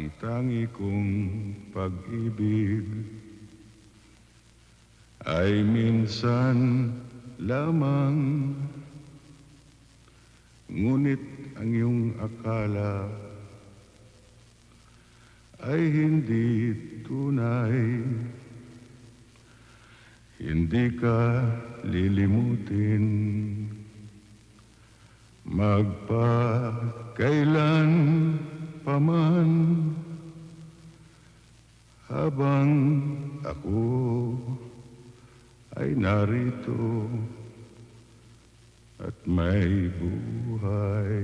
Ang tangi kong pag-ibig ay minsan lamang, ngunit ang iyong akala ay hindi tunay. Hindi ka lilimutin magpakailan paman, habang ako ay narito at may buhay.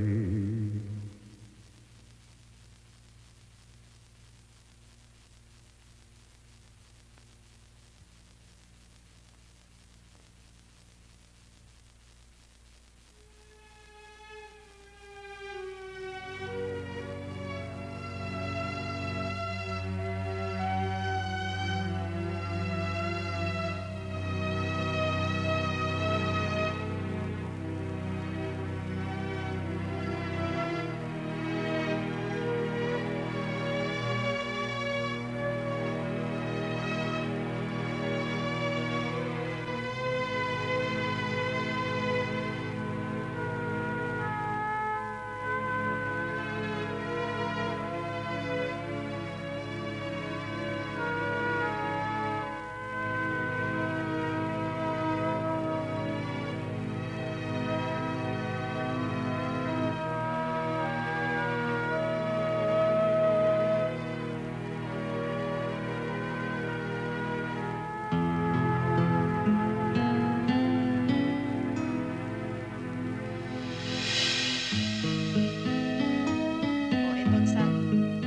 O, etong saging.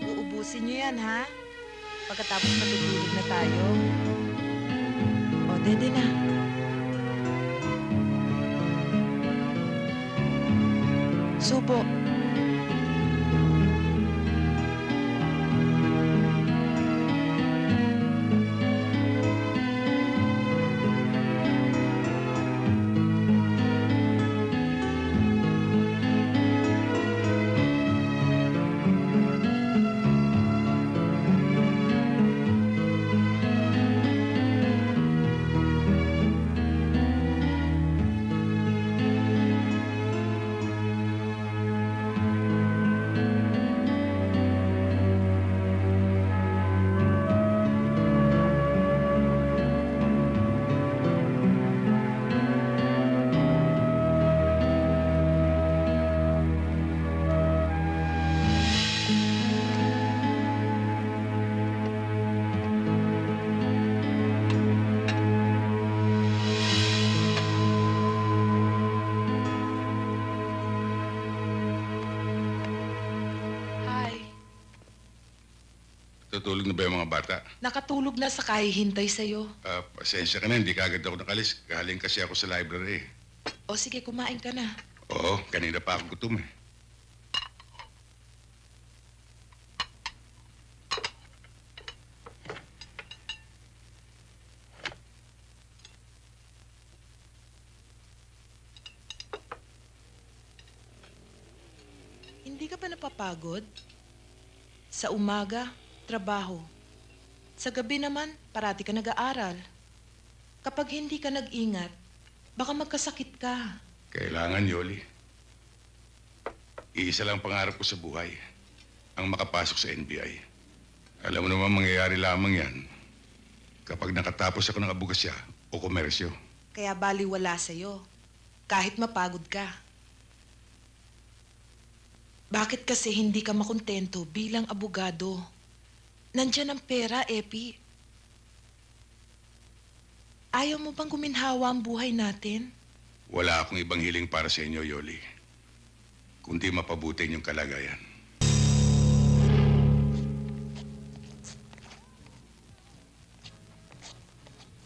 Uubusin niyo yan, ha? Pagkatapos matutulog na tayo. O, dede na. Subo. Hi. Tutulog na ba yung mga bata? Nakatulog na sa kahihintay sa'yo. Pasensya ka na, hindi kagad ako nakalis. Galing kasi ako sa library. O, sige, kumain ka na. Oo, kanina pa ako gutom eh. Hindi ka ba napapagod? Sa umaga, trabaho. Sa gabi naman, parati ka nag-aaral. Kapag hindi ka nag-ingat, baka magkasakit ka. Kailangan, Yoli. Iisa lang pangarap ko sa buhay. Ang makapasok sa NBI. Alam mo naman mangyayari lamang yan kapag nakatapos ako ng abogasya o komersyo. Kaya baliwala sa'yo, kahit mapagod ka. Bakit kasi hindi ka makontento bilang abogado? Nandyan ang pera, Epi. Ayaw mo bang guminhawa ang buhay natin? Wala akong ibang hiling para sa inyo, Yoli. Kundi mapabuti yung kalagayan.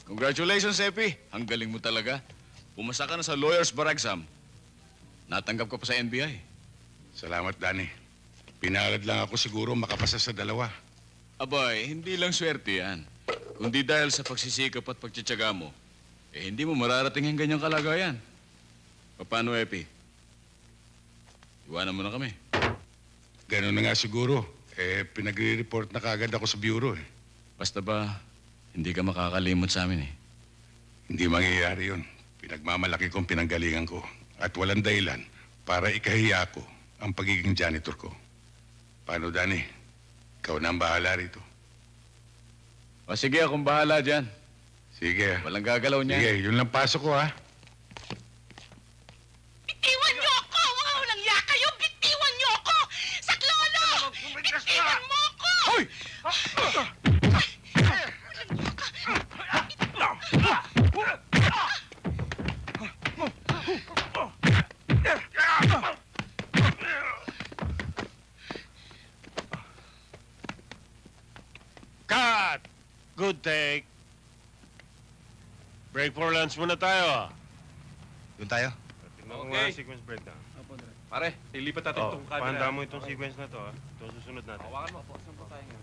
Congratulations, Epi. Ang galing mo talaga. Pumasa ka na sa lawyer's bar exam. Natanggap ka pa sa NBI. Salamat, Danny. Pinalad lang ako siguro makapasa sa dalawa. Abay, hindi lang swerte yan. Kundi dahil sa pagsisikap at pagtsatsaga mo, hindi mo mararating ang ganyang kalagayan. Paano, Epi? Iwanan mo na kami. Ganun na nga siguro. Pinagre-report na kagad ako sa bureau eh. Basta ba, hindi ka makakalimot sa amin eh. Hindi mangyayari yun. Pinagmamalaki kong pinanggalingan ko. At walang dahilan para ikahiya ko ang pagiging janitor ko. Paano, Danny? Ikaw na ang bahala rito. O sige, akong bahala dyan. Sige. Walang gagalaw niya. Sige, yun lang pasok ko, ha? Bitiwan niyo ako! Mga walang ya kayo! Bitiwan niyo ako! Saklolo! Bitiwan mo ako! Hoy! Cut! Good take. Break for lunch muna tayo. Doon tayo? Tingnan ko nga ang sequence breakdown. Pare, ilipat natin itong camera. Pahanda mo itong sequence na to, ha? Ito ang susunod natin. Hawakan mo po. Saan po tayo ngayon?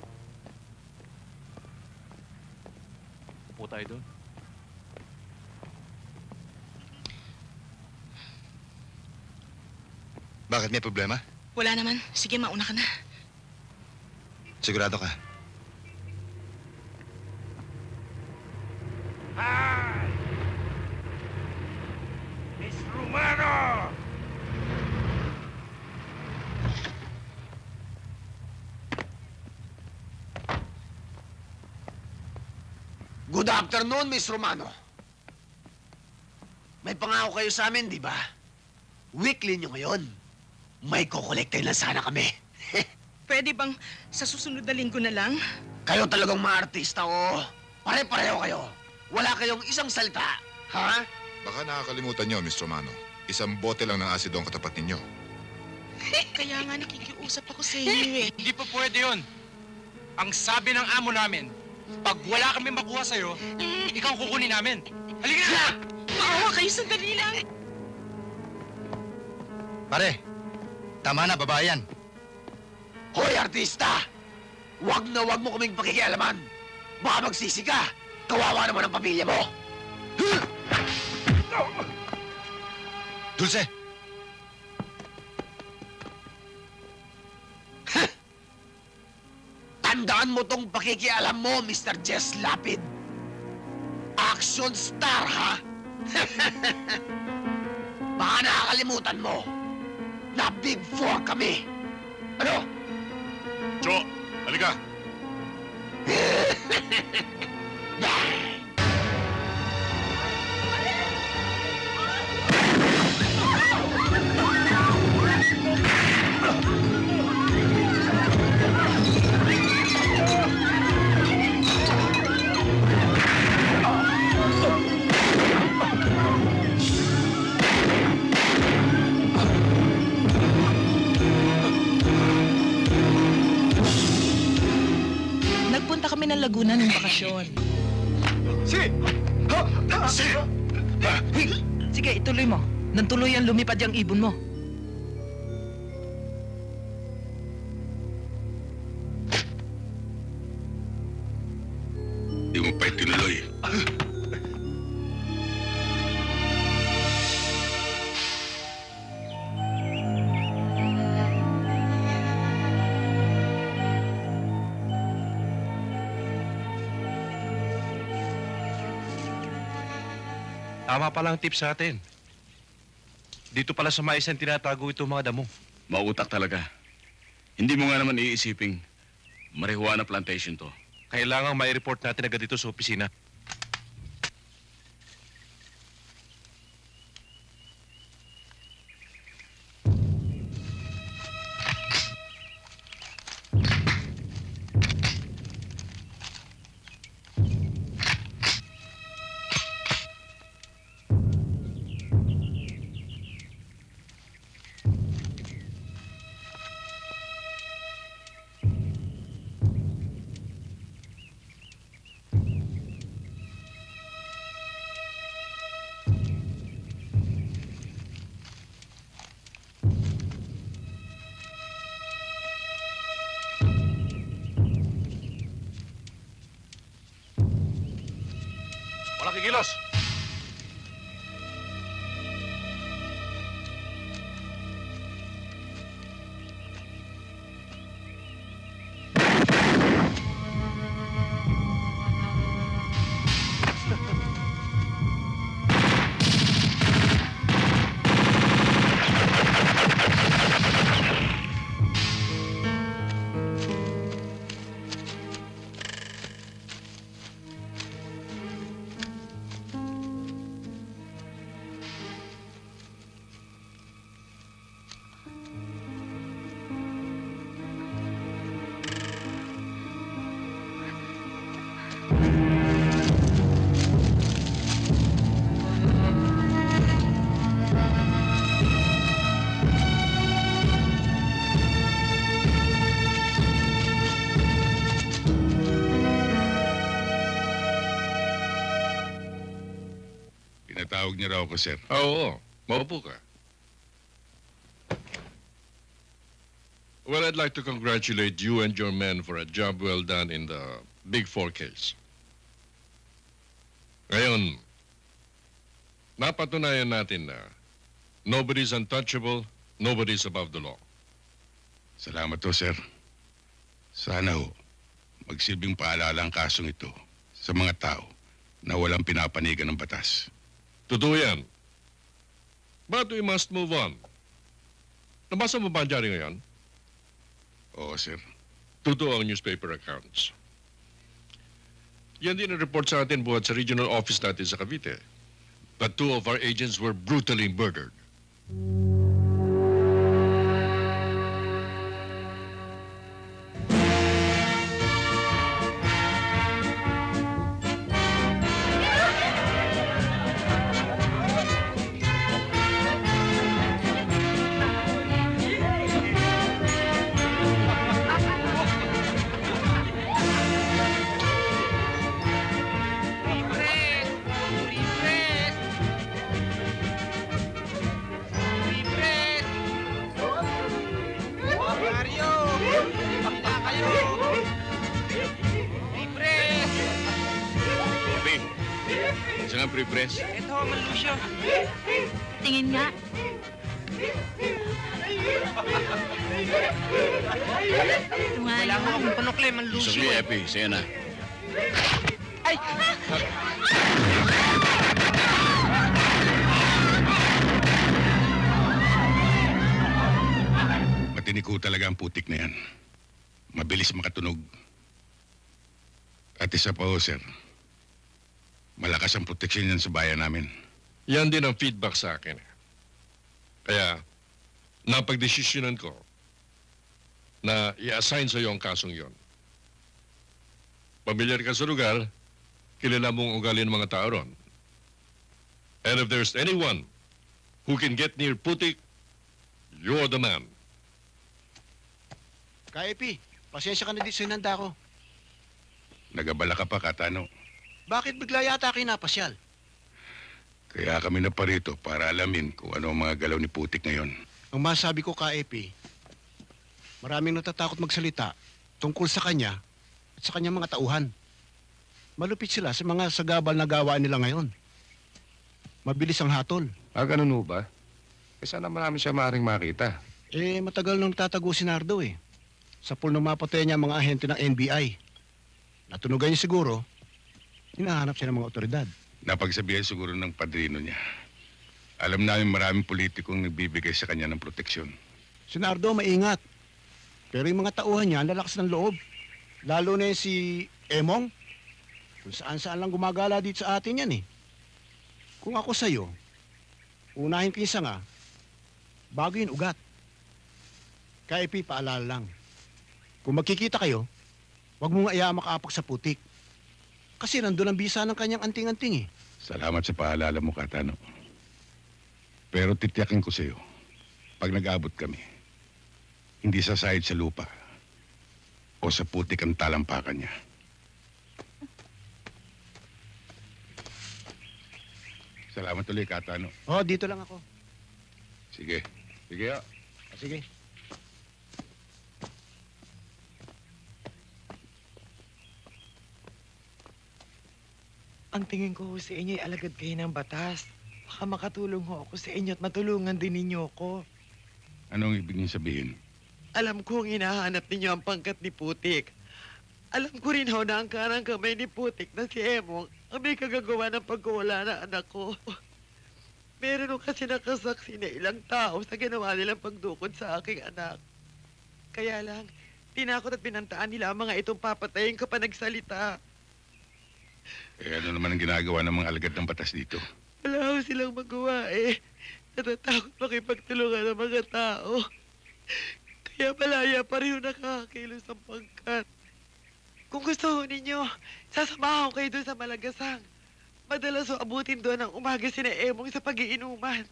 Upo tayo doon. Bakit may problema? Wala naman. Sige, mauna ka na. Sigurado ka? Hi! Miss Romano! Good afternoon, Miss Romano. May pangako kayo sa amin, di ba? Weekly nyo ngayon. May kukolektay lang sana kami. Pwede bang sa susunod na linggo na lang? Kayo talagang mga artista, oh. Pare-pareho kayo. Wala kayong isang salita. Ha? Baka nakakalimutan nyo, Mr. Romano. Isang bote lang ng asido ang katapat ninyo. Kaya nga nakikiusap ako sa inyo eh. Hindi pa pwede yun. Ang sabi ng amo namin, pag wala kami makuha sa'yo, ikaw kukunin namin. Halika na! Maawa kayo, sandali lang. Pare, tama na, babae yan. Hoy, artista! Huwag na huwag mo kaming pakikialaman. Baka magsisi ka. Kawawa naman ang pamilya mo. Dulce! Tandaan mo tong pakikialam mo, Mr. Jess Lapid. Action star, ha? Baka nakakalimutan mo na Big Four kami. Ano? Jo, halika! Nagpunta kami ng Laguna ng bakasyon. Sige, ituloy mo. Nang tuluyan lumipad yung ibon mo. Di mo pa itinuloy. Tama palang tip sa atin. Dito pala sa mais ang tinatago itong mga damo. Mautak talaga. Hindi mo nga naman iisiping marijuana plantation to. Kailangang may report natin agad dito sa opisina. Walang kikilos! Pinatawag niyo raw ako, sir. Oo, maupo ka. Well, I'd like to congratulate you and your men for a job well done in the Big Four case. Ngayon, napatunayan natin na nobody's untouchable, nobody's above the law. Salamat to, sir. Sana ho, magsilbing paalala ang kasong ito sa mga tao na walang pinapanigan ng batas. Totoo yan. But we must move on. Nabasa mo ba ang dyaryo ngayon? Oo, sir. Totoo ang newspaper accounts. Yan din ang report sa atin buhat sa regional office natin sa Cavite. That 2 of our agents were brutally murdered. Papi, isa nga pre-press. Ito, Malusyo. Tingin nga. Ito nga Wala yun. mo akong panukle, Isa Malusyo. kay Epi, sige na. Ay! Matiniko talaga ang putik na yan. Mabilis makatunog. At isa pa ho, sir. Malakas ang proteksyon yan sa bayan namin. Yan din ang feedback sa akin. Kaya, napagdesisyonan ko na i-assign sa iyo ang kasong yon. Pamilyar ka sa lugar, kilala mong ugali ng mga tao ron. And if there's anyone who can get near Putik, you're the man. Ka-Epi, pasensya ka na di sa hinanda ko. Nagabala ka pa, Katano. Bakit bigla yata kinapasyal? Kaya kami na parito para alamin kung ano ang mga galaw ni Putik ngayon. Ang masabi ko, Ka-Epi, maraming natatakot magsalita tungkol sa kanya at sa kanyang mga tauhan. Malupit sila sa mga sagabal na gawaan nila ngayon. Mabilis ang hatol. Ganun ho ba? Sana marami siya maaaring makita. Matagal nang tatago si Nardo Sa pool nung mapatay niya ang mga ahente ng NBI. Natunugan niya siguro, hinahanap siya ng mga otoridad. Napagsabihan siguro ng padrino niya. Alam namin maraming politikong nagbibigay sa kanya ng proteksyon. Si Nardo maingat. Pero yung mga tauhan niya, ang lalakas ng loob. Lalo na yung si Emong. Kung saan-saan lang gumagala dito sa atin yan Kung ako sa'yo, unahin ko yung sanga, bago yung ugat. Kaya paalala lang. Kung magkikita kayo, huwag mo nga iya makaapak sa putik. Kasi nandun ang bisa ng kanyang anting-anting Salamat sa paalala mo, Katano. Pero titiyakin ko sa'yo, pag nag-abot kami, hindi sasahid sa lupa o sa putik ang talampakan niya. Salamat ulit, Katano. Dito lang ako. Sige. Sige, Sige. Ang tingin ko sa inyo ay alagad kayo ng batas. Baka makatulong ho ako sa inyo at matulungan din ninyo ako. Anong ibig niyo sabihin? Alam kong hinahanap ninyo ang pangkat ni Putik. Alam ko rin ho na ang karang kamay ni Putik na si Emong ang may kagagawa ng pagkawala ng anak ko. Meron ho kasi nakasaksi na ilang tao sa ginawa nilang pagdukod sa aking anak. Kaya lang, tinakot at pinantaan nila ang mga itong papatayin kapag nagsalita. Ano naman ang ginagawa ng mga alagad ng batas dito? Wala ho silang magawa Natatakot makipagtulungan ng mga tao. Kaya malaya pa rin nakakakilos ang pangkat. Kung gusto ho ninyo, sasamahan ko kayo doon sa Malagasang. Madalas ho abutin doon ang umaga sina Emong sa pag-iinuman.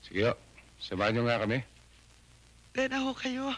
Sige, samahan niyo nga kami. Tena ho kayo.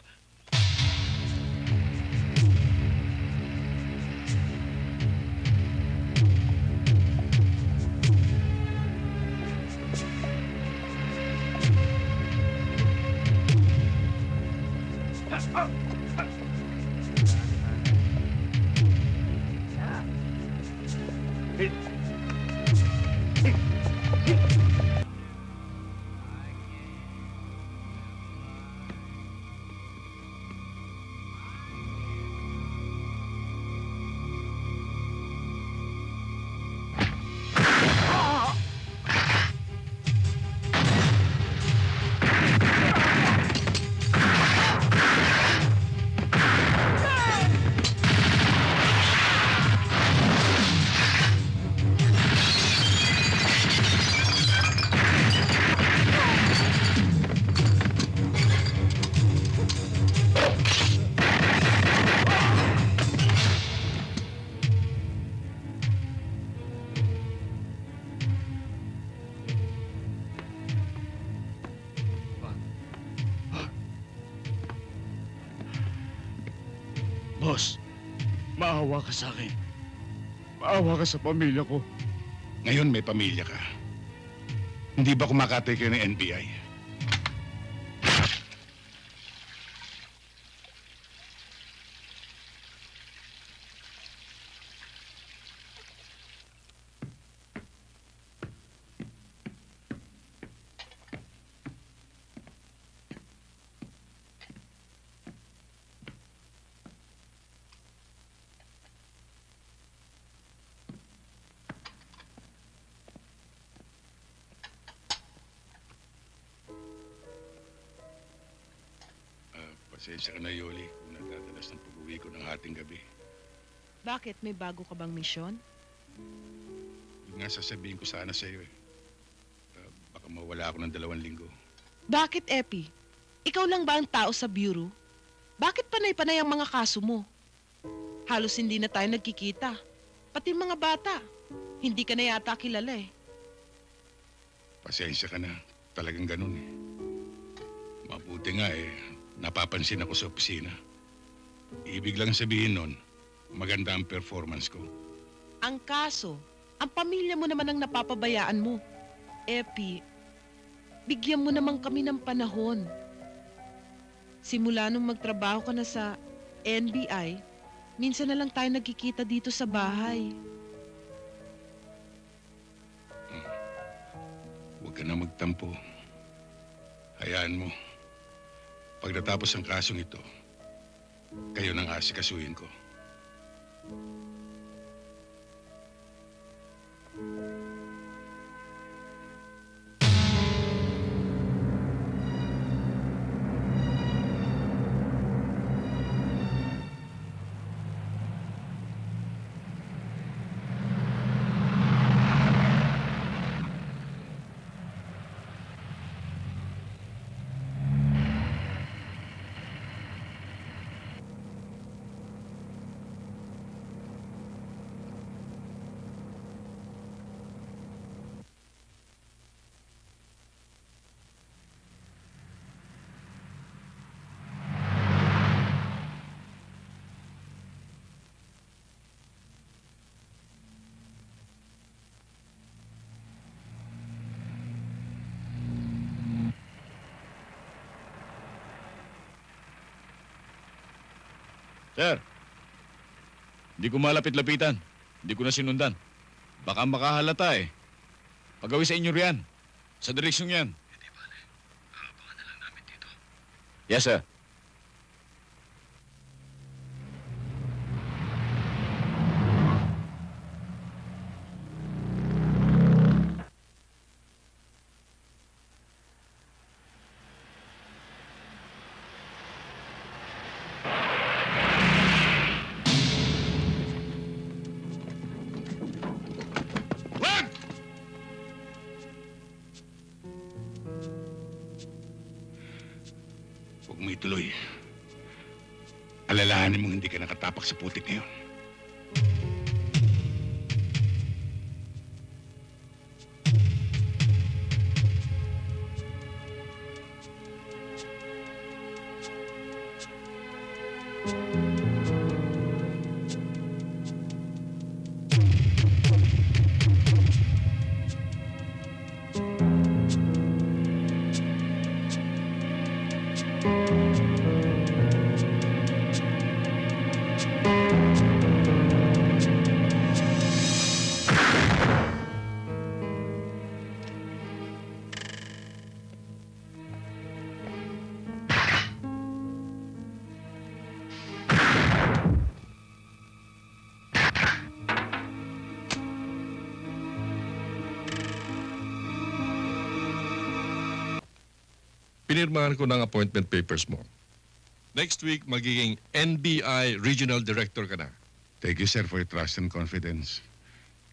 Boss, maawa ka sa akin. Maawa ka sa pamilya ko. Ngayon may pamilya ka. Hindi ba kumakatay kayo ng NBI? Pasensya ka na, Yoli, kung nagdadalas ng pag-uwi ko ng hating gabi. Bakit? May bago ka bang misyon? Yun nga sasabihin ko sana sa iyo eh. Baka mawala ako ng 2 linggo. Bakit, Epi? Ikaw lang ba ang tao sa bureau? Bakit panay-panay ang mga kaso mo? Halos hindi na tayo nagkikita. Pati mga bata. Hindi ka na yata kilala eh. Pasensya ka na. Talagang ganun eh. Mabuti nga eh. Napapansin ako sa opisina. Ibig lang sabihin nun, maganda ang performance ko. Ang kaso, ang pamilya mo naman ang napapabayaan mo. Epi, bigyan mo naman kami ng panahon. Simula nung magtrabaho ka na sa NBI, minsan na lang tayo nagkikita dito sa bahay. Huwag ka na magtampo. Hayaan mo. Pagdatapos ang kasong ito, kayo nang asikasuhin ko. Sir, hindi ko malapit-lapitan. Hindi ko na sinundan. Baka makahalata eh. Pagawin sa inyo riyan. Sa direksyon yan. Hindi bale. Aabangan na lang namin dito. Yes, sir. Huwag mo ituloy. Alalahanin mong hindi ka nakatapak sa putik ngayon. Pinirmahan ko ng appointment papers mo. Next week, magiging NBI Regional Director ka na. Thank you, sir, for your trust and confidence.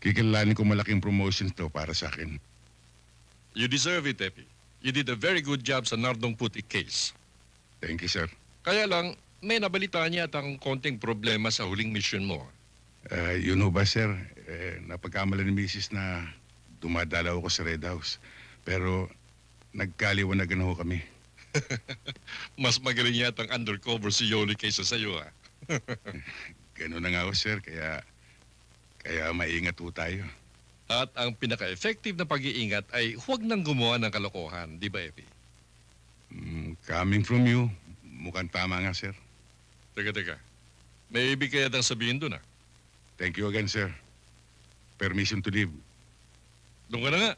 Kikilalanin ko malaking promotion to para sa akin. You deserve it, Epi. You did a very good job sa Nardong Putik case. Thank you, sir. Kaya lang, may nabalitaan niya at ang konting problema sa huling mission mo. Yun ho ba, sir? Napagkamala ni Mrs. na dumadalaw ako sa Red House. Pero nagkaliwanagan ho kami. Mas magaling yata ang undercover si Yoli kaysa sa'yo, ha? Ganun na nga ho, sir. Kaya maingat ho tayo. At ang pinaka-effective na pag-iingat ay huwag nang gumawa ng kalokohan, di ba, Epi? Coming from you, mukhang tama nga, sir. Teka. May ibig kaya tang sabihin doon, ha? Thank you again, sir. Permission to leave. Doon ka na nga.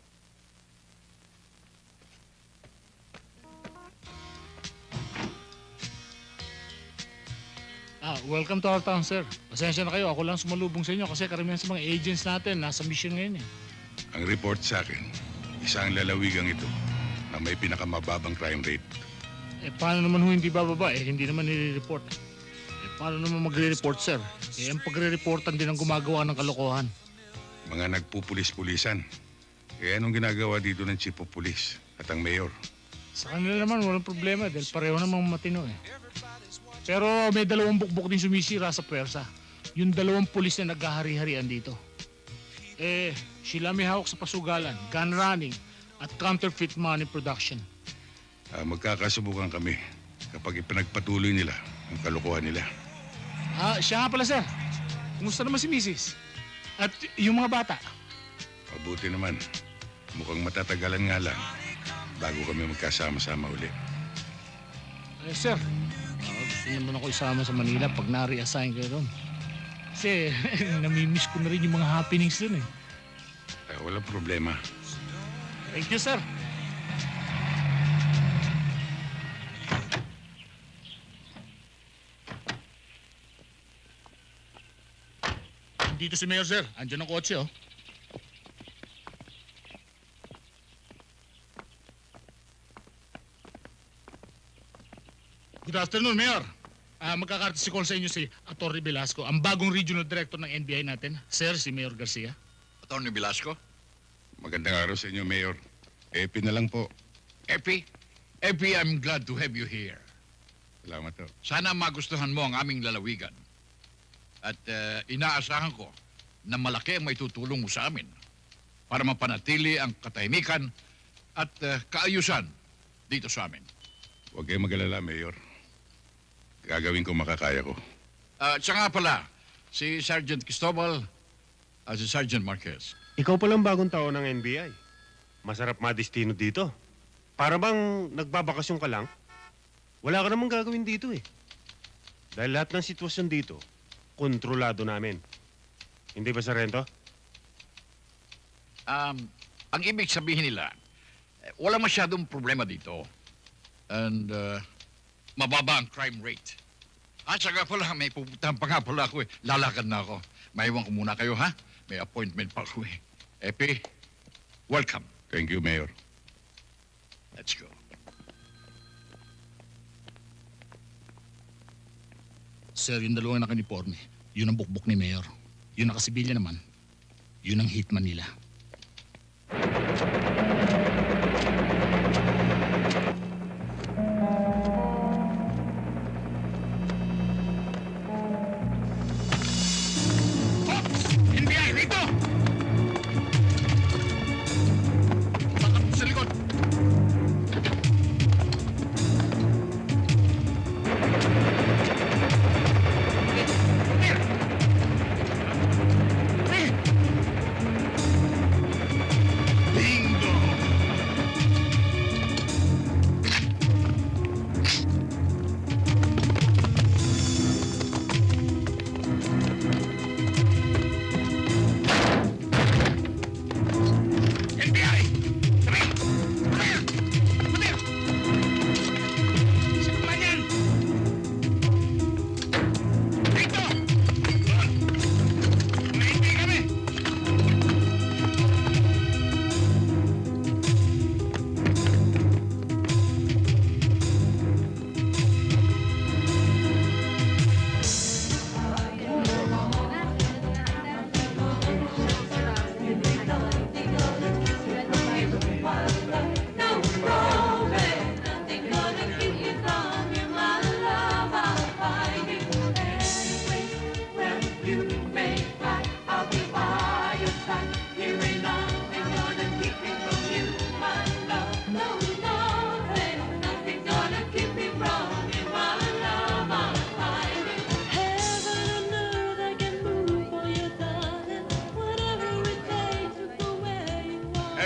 Welcome to our town, sir. Pasensya na kayo. Ako lang sumalubong sa inyo kasi karamihan sa mga agents natin nasa mission ngayon eh. Ang report sa akin, isang lalawigang ito na may pinakamababang crime rate. Paano naman hindi bababa? Hindi naman nire-report. Paano naman magre-report, sir? Ang pagre-reportan din ang gumagawa ng kalokohan. Mga nagpupulis-pulisan. Anong ginagawa dito ng chief of police at ang mayor? Sa kanila naman, walang problema dahil pareho namang matino eh. Pero may dalawang bukbok din sumisira sa pwersa. Yung dalawang pulis na naghahari-harian dito. Sila may hawak sa pasugalan, gun running, at counterfeit money production. Magkakasubukan kami kapag ipinagpatuloy nila ang kalokohan nila. Siya nga pala, sir. Kumusta naman si Mrs.? At yung mga bata? Mabuti naman. Mukhang matatagalan nga lang bago kami magkasama-sama uli. Sir, gusto naman ako isama sa Manila pag na-reassign kayo doon. Kasi namimiss ko na rin yung mga happenings doon eh. Walang problema. Thank you, sir. Dito si Mayor, sir. Andiyan ang kotse, oh. Good afternoon, Mayor. Magkakartis call sa inyo si Atty. Velasco, ang bagong regional director ng NBI natin. Sir, si Mayor Garcia. Atty. Velasco? Magandang araw sa inyo, Mayor. Epi na lang po. Epi? Epi, I'm glad to have you here. Salamat po. Sana magustuhan mo ang aming lalawigan. At inaasahan ko na malaki ang may tutulong mo sa amin para mapanatili ang katahimikan at kaayusan dito sa amin. Huwag kayong mag-alala, Mayor. Gagawin ko makakaya ko. Siya nga pala, si Sergeant Cristobal at si Sergeant Marquez. Ikaw palang bagong tao ng NBI. Masarap madistino dito. Para bang nagbabakasyon ka lang? Wala ka namang gagawin dito eh. Dahil lahat ng sitwasyon dito, kontrolado namin. Hindi ba, Sargento? Ang ibig sabihin nila, wala masyadong problema dito. And mababa ang crime rate. At saka pala, may pupuntahan pa nga pala ako eh. Lalakad na ako. Maiwan ko muna kayo, ha? May appointment pa ako eh. Epi, welcome. Thank you, Mayor. Let's go. Sir, yung dalawang nakaniporme, yun ang bukbok ni Mayor. Yung nakasibilya naman, yun ang hitman nila. NBI, rito! Bakit sa likod?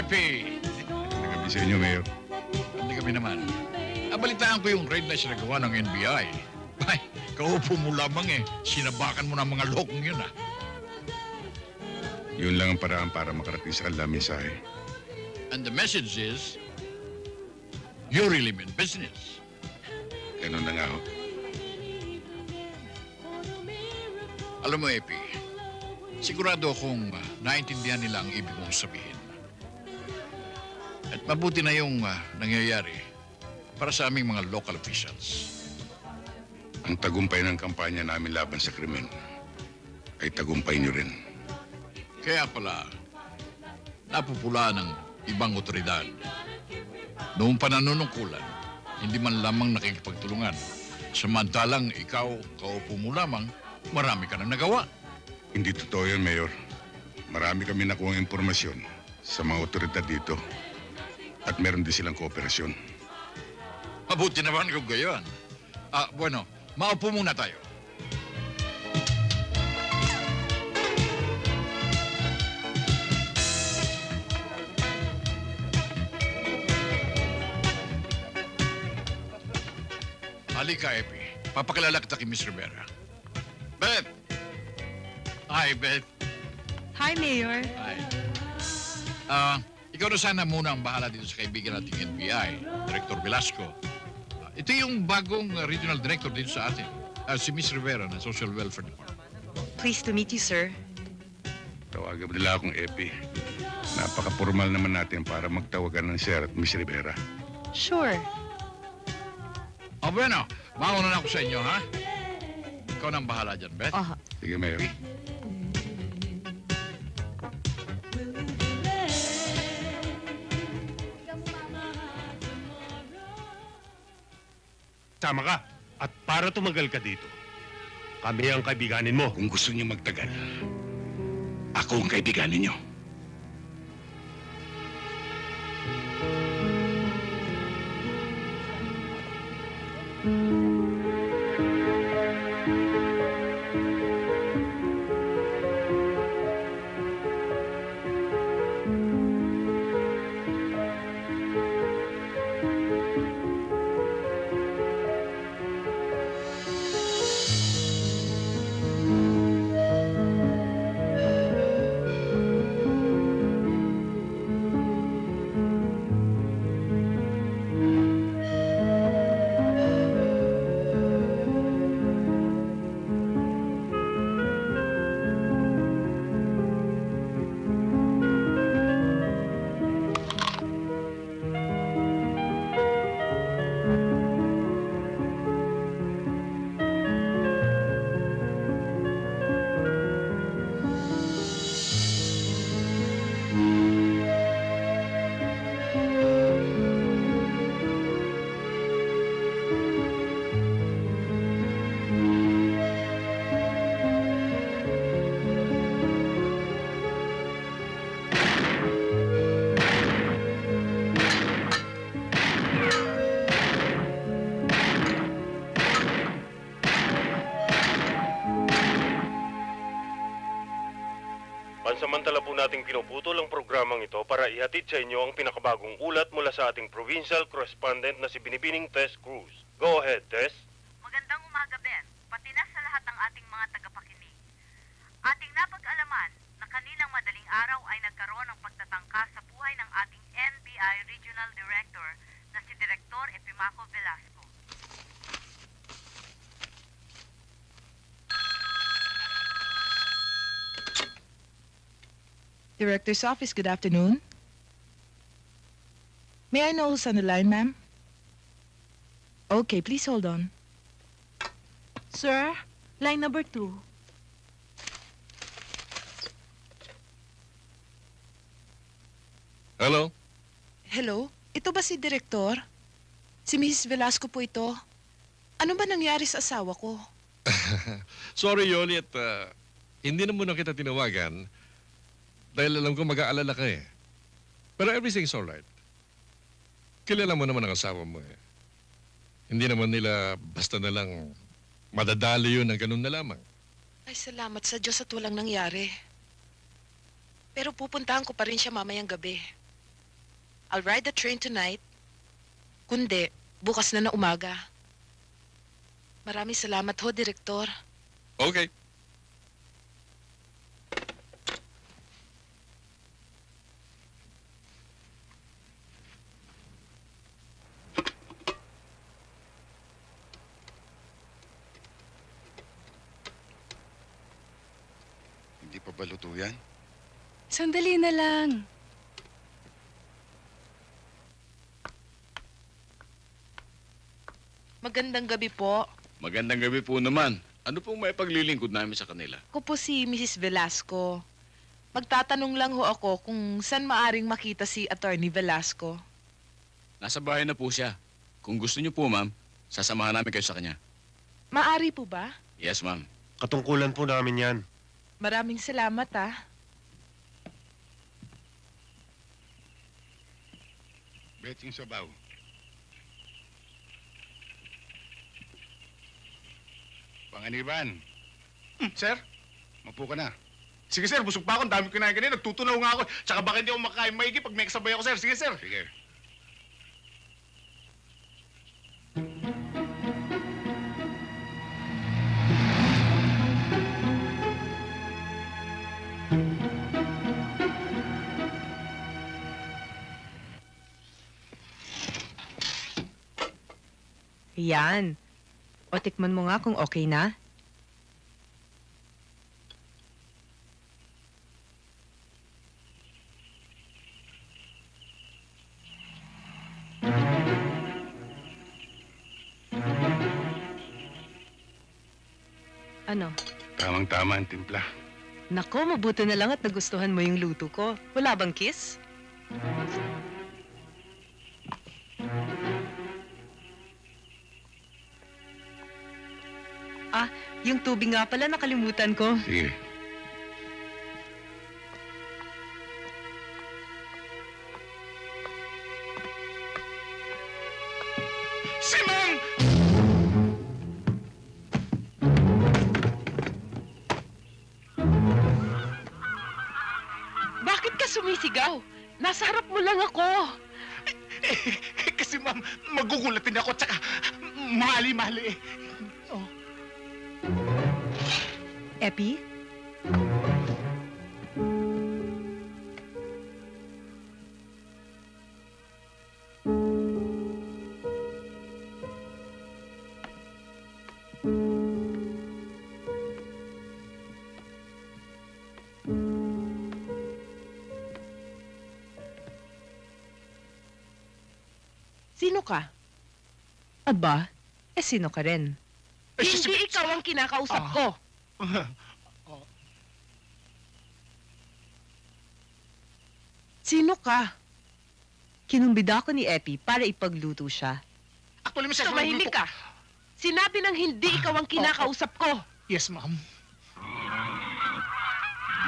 Epi! Nagabi sa inyo, Mayor. Hindi kami naman. Nabalitaan ko yung raid na sinagawa ng NBI. Ay, kaupo mo lamang eh. Sinabakan mo na mga lokong yun ah. Yun lang ang paraan para makarating sa kanilang mensahe. And the message is, you really mean business. Ganun na nga ho. Alam mo, Epi, sigurado akong naintindihan nila ang ibig mong sabihin. At mabuti na yung nangyayari para sa aming mga local officials. Ang tagumpay ng kampanya namin laban sa krimen ay tagumpay niyo rin. Kaya pala, napupula ng ibang otoridad. Noong pananunungkulan, hindi man lamang nakikipagtulungan. Samantalang ikaw, kaupo mo lamang, marami ka nang nagawa. Hindi totoo yun, Mayor. Marami kami nakuha impormasyon sa mga otoridad dito. At meron din silang kooperasyon. Mabuti naman kung gayon. Bueno, maupo muna tayo. Halika, Epi. Papakilala kita kay Miss Rivera. Beth! Hi, Beth. Hi, Mayor. Hi. Ikaw na sana muna ang bahala dito sa kaibigan nating NBI, Director Velasco. Ito yung bagong regional director dito sa atin, si Miss Rivera ng Social Welfare Department. Pleased to meet you, sir. Tawagan nila akong Epi. Napaka-formal naman natin para magtawagan ng Sir at Miss Rivera. Sure. Bueno, mauna na ako sa inyo, ha? Ikaw na ang bahala dyan, Beth. Sige, Mayor. Sama ka. At para tumagal ka dito, kami ang kaibiganin mo. Kung gusto niyo magtagal, ako ang kaibiganin niyo. Pansamantala po nating pinuputol ang programang ito para ihatid sa inyo ang pinakabagong ulat mula sa ating provincial correspondent na si Binibining Tess Cruz. Go ahead, Tess. Magandang umaga, Ben. Pati na sa lahat ng ating mga tagapakinig. Ating napag-alaman na kaninang madaling araw ay nagkaroon ng pagtatangka sa buhay ng ating NBI Regional Director na si Director Epimaco Velasco. Director's office, good afternoon. May I know who's on the line, ma'am? Okay, please hold on. Sir, line number 2. Hello? Hello? Ito ba si Direktor? Si Mrs. Velasco po ito. Ano ba nangyari sa asawa ko? Sorry, Yoli, at hindi na muna kita tinawagan dahil alam ko mag-aalala ka eh. Pero everything's alright. Kilala mo naman ang asawa mo eh. Hindi naman nila basta na lang madadali yun ng ganun na lamang. Ay, salamat sa Diyos at walang nangyari. Pero pupuntahan ko pa rin siya mamayang gabi. I'll ride the train tonight. Kundi, bukas na umaga. Maraming salamat ho, Direktor. Okay. Hindi pa ba luto yan? Sandali na lang. Magandang gabi po. Magandang gabi po naman. Ano pong may paglilingkod namin sa kanila? Ako po si Mrs. Velasco. Magtatanong lang ho ako kung saan maaring makita si Attorney Velasco. Nasa bahay na po siya. Kung gusto niyo po, ma'am, sasamahan namin kayo sa kanya. Maari po ba? Yes, ma'am. Katungkulan po namin yan. Maraming salamat, ah. Betching sabaw. Panganiban. Sir? Mapo ka na. Sige, sir. Busog pa ako. Ang dami ko kinain kanina. Nagtutunaw nga ako. Tsaka bakit hindi ako makakain maigi pag may kasabay ako, sir? Sige, sir. Sige. Yan. O tikman mo nga kung okay na. Ano? Tamang-tama ang timpla. Nako, mabuti na lang at nagustuhan mo yung luto ko. Wala bang kiss? Ah, yung tubig nga pala nakalimutan ko. Sige. Si Ma'am! Bakit ka sumisigaw? Nasa harap mo lang ako. Kasi ma'am, magugulatin ako tsaka mali-mali. Oh. Epi? Sino ka? Aba, sino ka rin? Hindi ikaw ang kinakausap ko. Sino ka? Kinumbida ko ni Epi para ipagluto siya. Actually, Mrs. Tumahimik ka. Sinabi ng hindi ikaw ang kinakausap ko. Yes, ma'am.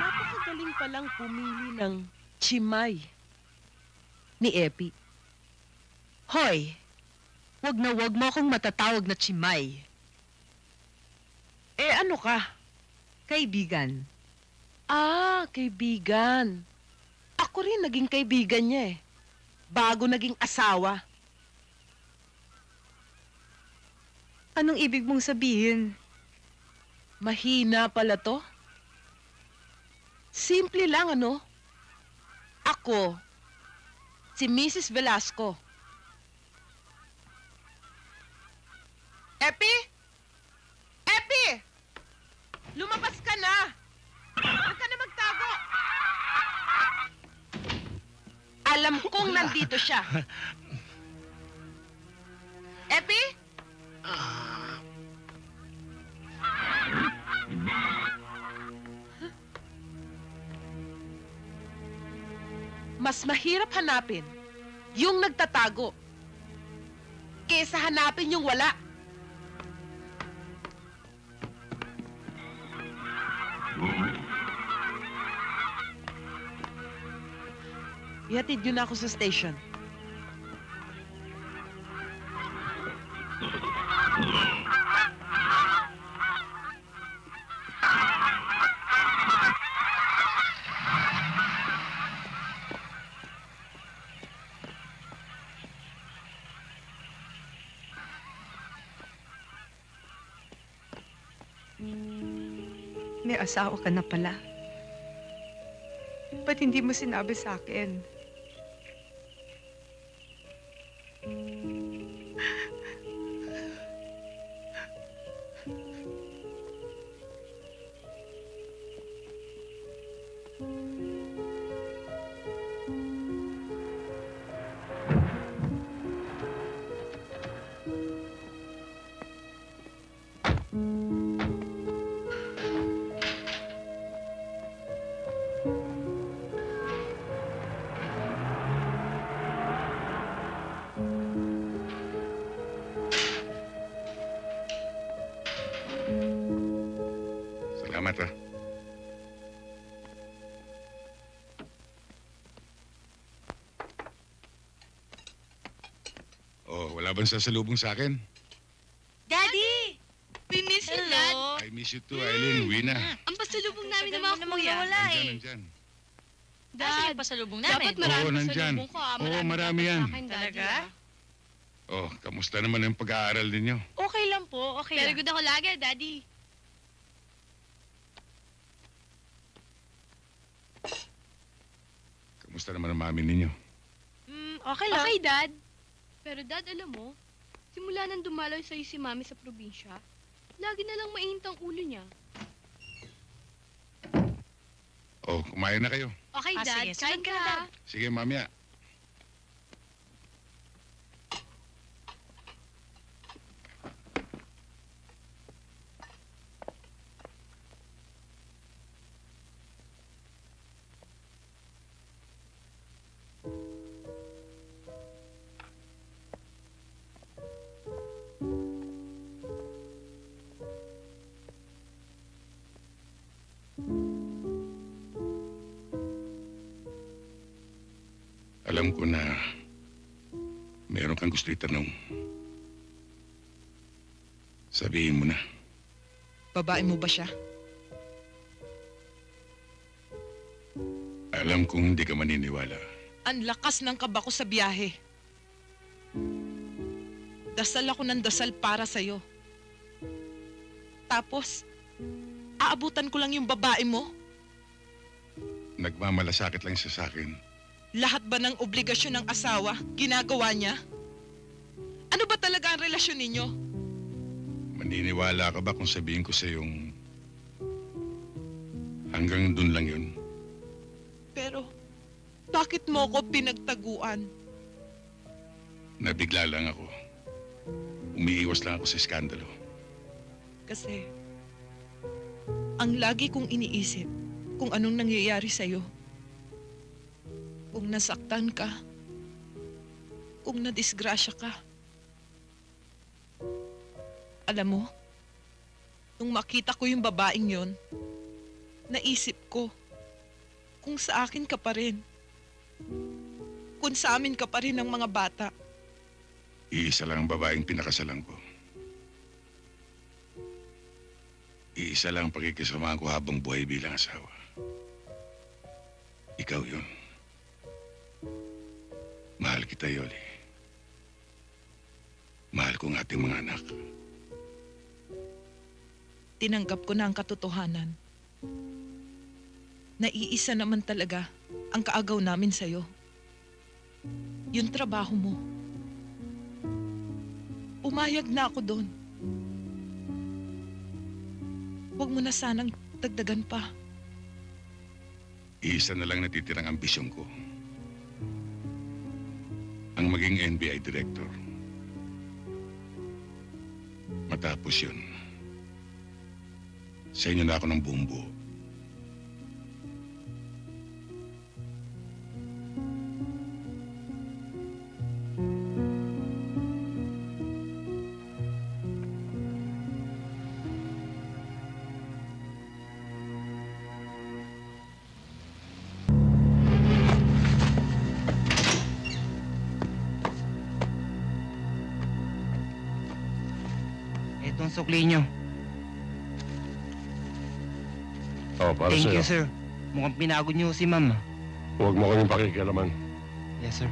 Napakagaling palang pumili ng chimay. Ni Epi. Hoy, wag mo akong matatawag na chimay. Eh, ano ka? Kaibigan. Ah, kaibigan. Ako rin naging kaibigan niya eh. Bago naging asawa. Anong ibig mong sabihin? Mahina pala to. Simple lang, ano? Ako, si Mrs. Velasco. Epi? Epi! Lumabas ka na! Huwag ka na magtago! Alam kong nandito siya. Epi? Mas mahirap hanapin yung nagtatago kesa hanapin yung wala. Ihatid yun ako sa station. May asawa ka na pala. Ba't hindi mo sinabi sa akin? Salamat, ha? Oh, wala bang sasalubong sa akin? Daddy! We miss you, Dad. I miss you too, Eileen. Uwi na. Ang pasalubong namin ng mga kuya. Wala Nandyan, eh. nandyan. Dad, yung pasalubong namin. Dapat marami Oo, nandyan. pasalubong ko. Oo, marami yan. Talaga? Oh, kamusta naman ang pag-aaral ninyo? Okay lang po, okay Very lang. good ako lagi, Daddy. Kamusta naman ang mami ninyo? Okay lang. Okay, Dad. Pero Dad, alam mo, simula nang dumalaw sa'yo si Mami sa probinsya, lagi na lang mainit ang ulo niya. Oh, kumain na kayo. Okay, Dad. Sige, Kain sunod ka ka na, na. Dad. Sige, mamaya. Alam ko na meron kang gusto itanong. Sabihin mo na. Babae mo ba siya? Alam kong hindi ka maniniwala. Ang lakas ng kaba ko sa biyahe. Dasal ako ng dasal para sa'yo. Tapos, aabutan ko lang yung babae mo? Nagmamalasakit lang siya sa akin. Lahat ba ng obligasyon ng asawa, ginagawa niya? Ano ba talaga ang relasyon ninyo? Maniniwala ka ba kung sabihin ko sa yung hanggang dun lang yun? Pero, bakit mo ko pinagtaguan? Nabigla lang ako. Umiiwas lang ako sa iskandalo. Kasi, ang lagi kong iniisip kung anong nangyayari sa'yo. Kung nasaktan ka, kung nadisgrasya ka. Alam mo, nung makita ko yung babaeng yon, naisip ko, kung sa akin ka pa rin, kung sa amin ka pa rin ng mga bata. Iisa lang ang babaeng pinakasalan ko. Iisa lang ang pakikisamahan ko habang buhay bilang asawa. Ikaw yun. Mahal kita, Yoli. Mahal ko ang ating mga anak. Tinanggap ko na ang katotohanan. Naiisa naman talaga ang kaagaw namin sa'yo. Yung trabaho mo. Umayag na ako doon. Huwag mo na sanang dagdagan pa. Iisa na lang natitirang ambisyon ko. Ang maging NBI director. Matapos yun, sa inyo na ako ng buong buo. Itong sukli nyo. Oh, para Thank sa'yo. you, sir. Mukhang pinagod nyo si ma'am. Huwag mo kaming pakikialaman. Yes, sir.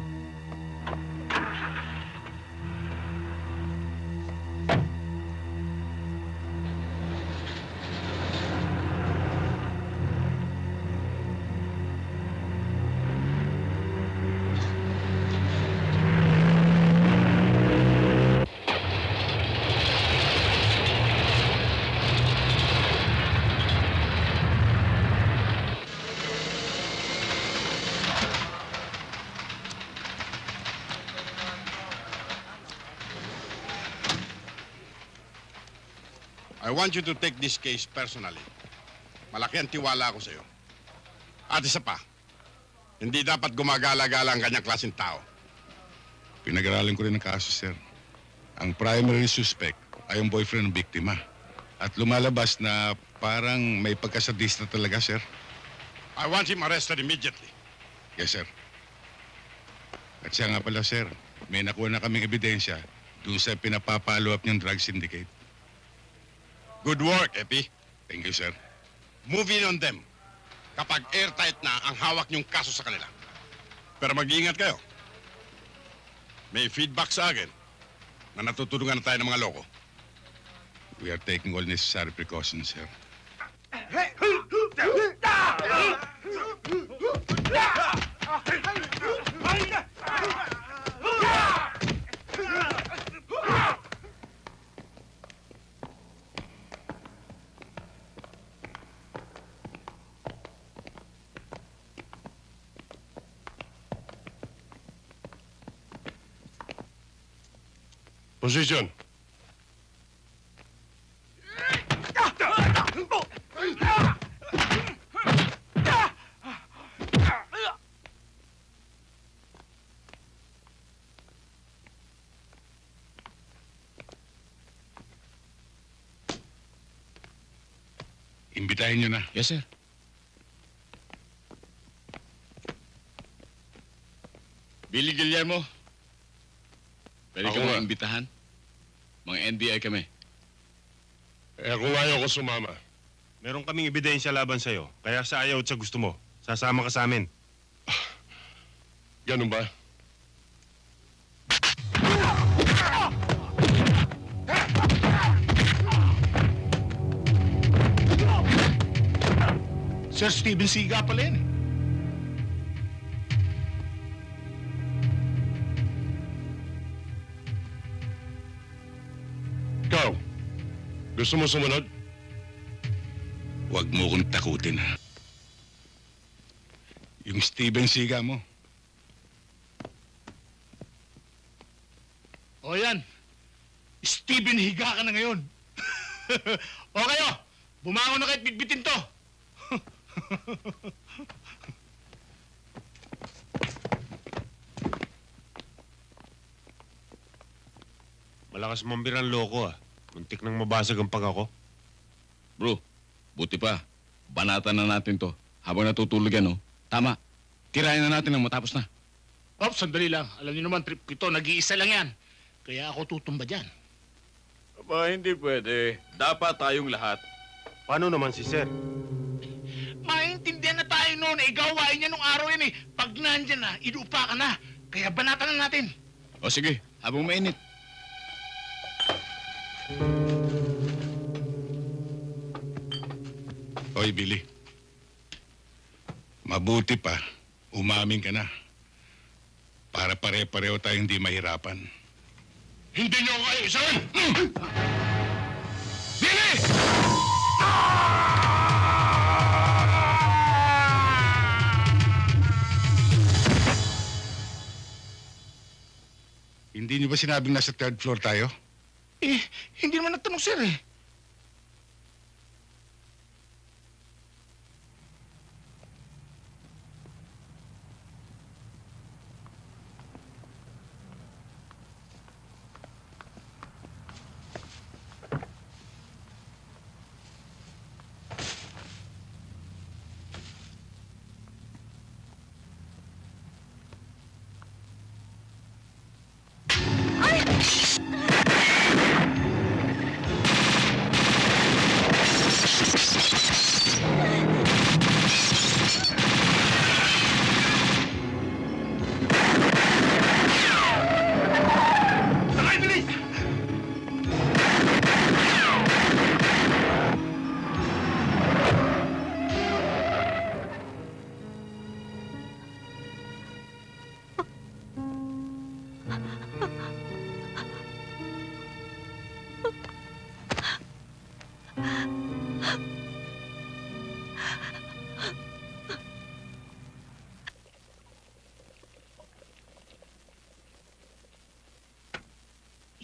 I want you to take this case personally. Malaki ang tiwala ko sa'yo. At isa pa, hindi dapat gumagala-gala ang kanyang klaseng tao. Pinag-aralan ko rin ang kaso, sir. Ang primary suspect ay ang boyfriend ng biktima. At lumalabas na parang may pagkasadista talaga, sir. I want him arrested immediately. Yes, sir. At siya nga pala, sir, may nakuha na kaming ebidensya doon sa pinapapalo up niyang drug syndicate. Good work, Epi. Thank you, sir. Moving on them. Kapag airtight na ang hawak niyong kaso sa kanila. Pero mag-iingat kayo. May feedback sa akin na natutulungan na tayo ng mga loko. We are taking all necessary precautions, sir. Position. Imbitahin niyo na. Yes, sir. Billy Guillermo. Pwede ka Ako mga nga. imbitahan? Mga NBI kami. Kung ayaw ko sumama. Meron kaming ebidensya laban sa'yo. Kaya sa ayaw at sa gusto mo, sasama ka sa amin. Ganun ba? Sir Steven Siga pala yan eh. Ikaw, gusto mo sumunod? Huwag mo kong takutin, ha? Yung Steven Siga mo. O yan. Steven, higa ka na ngayon. O kayo, bumangon na kahit bitbitin to. Malakas mambirang loko ah. Muntik nang mabasag ang pag ako. Bro, buti pa. Banatan na natin to. Habang natutulog yan, oh. Tama. Tirayan na natin nang matapos na. Oh, sandali lang. Alam niyo naman, trip ko ito. Nag-iisa lang yan. Kaya ako tutumba dyan. Aba, hindi pwede. Dapat tayong lahat. Paano naman si Sir? Maintindihan na tayo noon. Eh, gawain niya nung araw yan eh. Pag nandyan na, idupa ka na. Kaya banatan na natin. O sige, habang mainit. Hoy, Billy. Mabuti pa, umamin ka na. Para pare-pareho tayong hindi mahirapan. Hindi niyo kayo, sir! Billy! Hindi niyo ba sinabing nasa third floor tayo? Eh, hindi naman nagtanong, sir eh.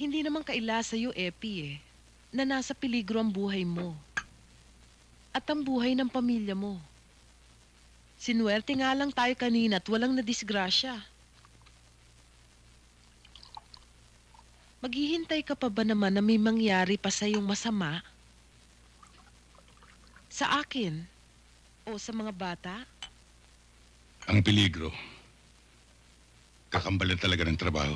Hindi naman kaila sa'yo, Epi eh. na nasa peligro ang buhay mo at ang buhay ng pamilya mo. Sinuwerte nga lang tayo kanina at walang nadisgrasya. Maghihintay ka pa ba naman na may mangyari pa sa iyong masama? Sa akin? O sa mga bata? Ang peligro, kakambalan talaga ng trabaho.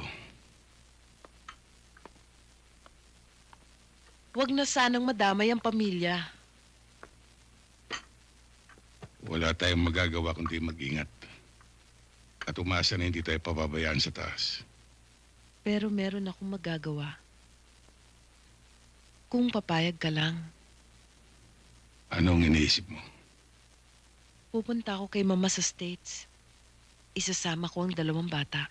Huwag na sanang madamay ang pamilya. Wala tayong magagawa kundi mag-ingat. At umasa na hindi tayo pababayaan sa taas. Pero meron akong magagawa. Kung papayag ka lang, Anong iniisip mo? pupunta ako kay Mama sa States. Isasama ko ang 2 bata.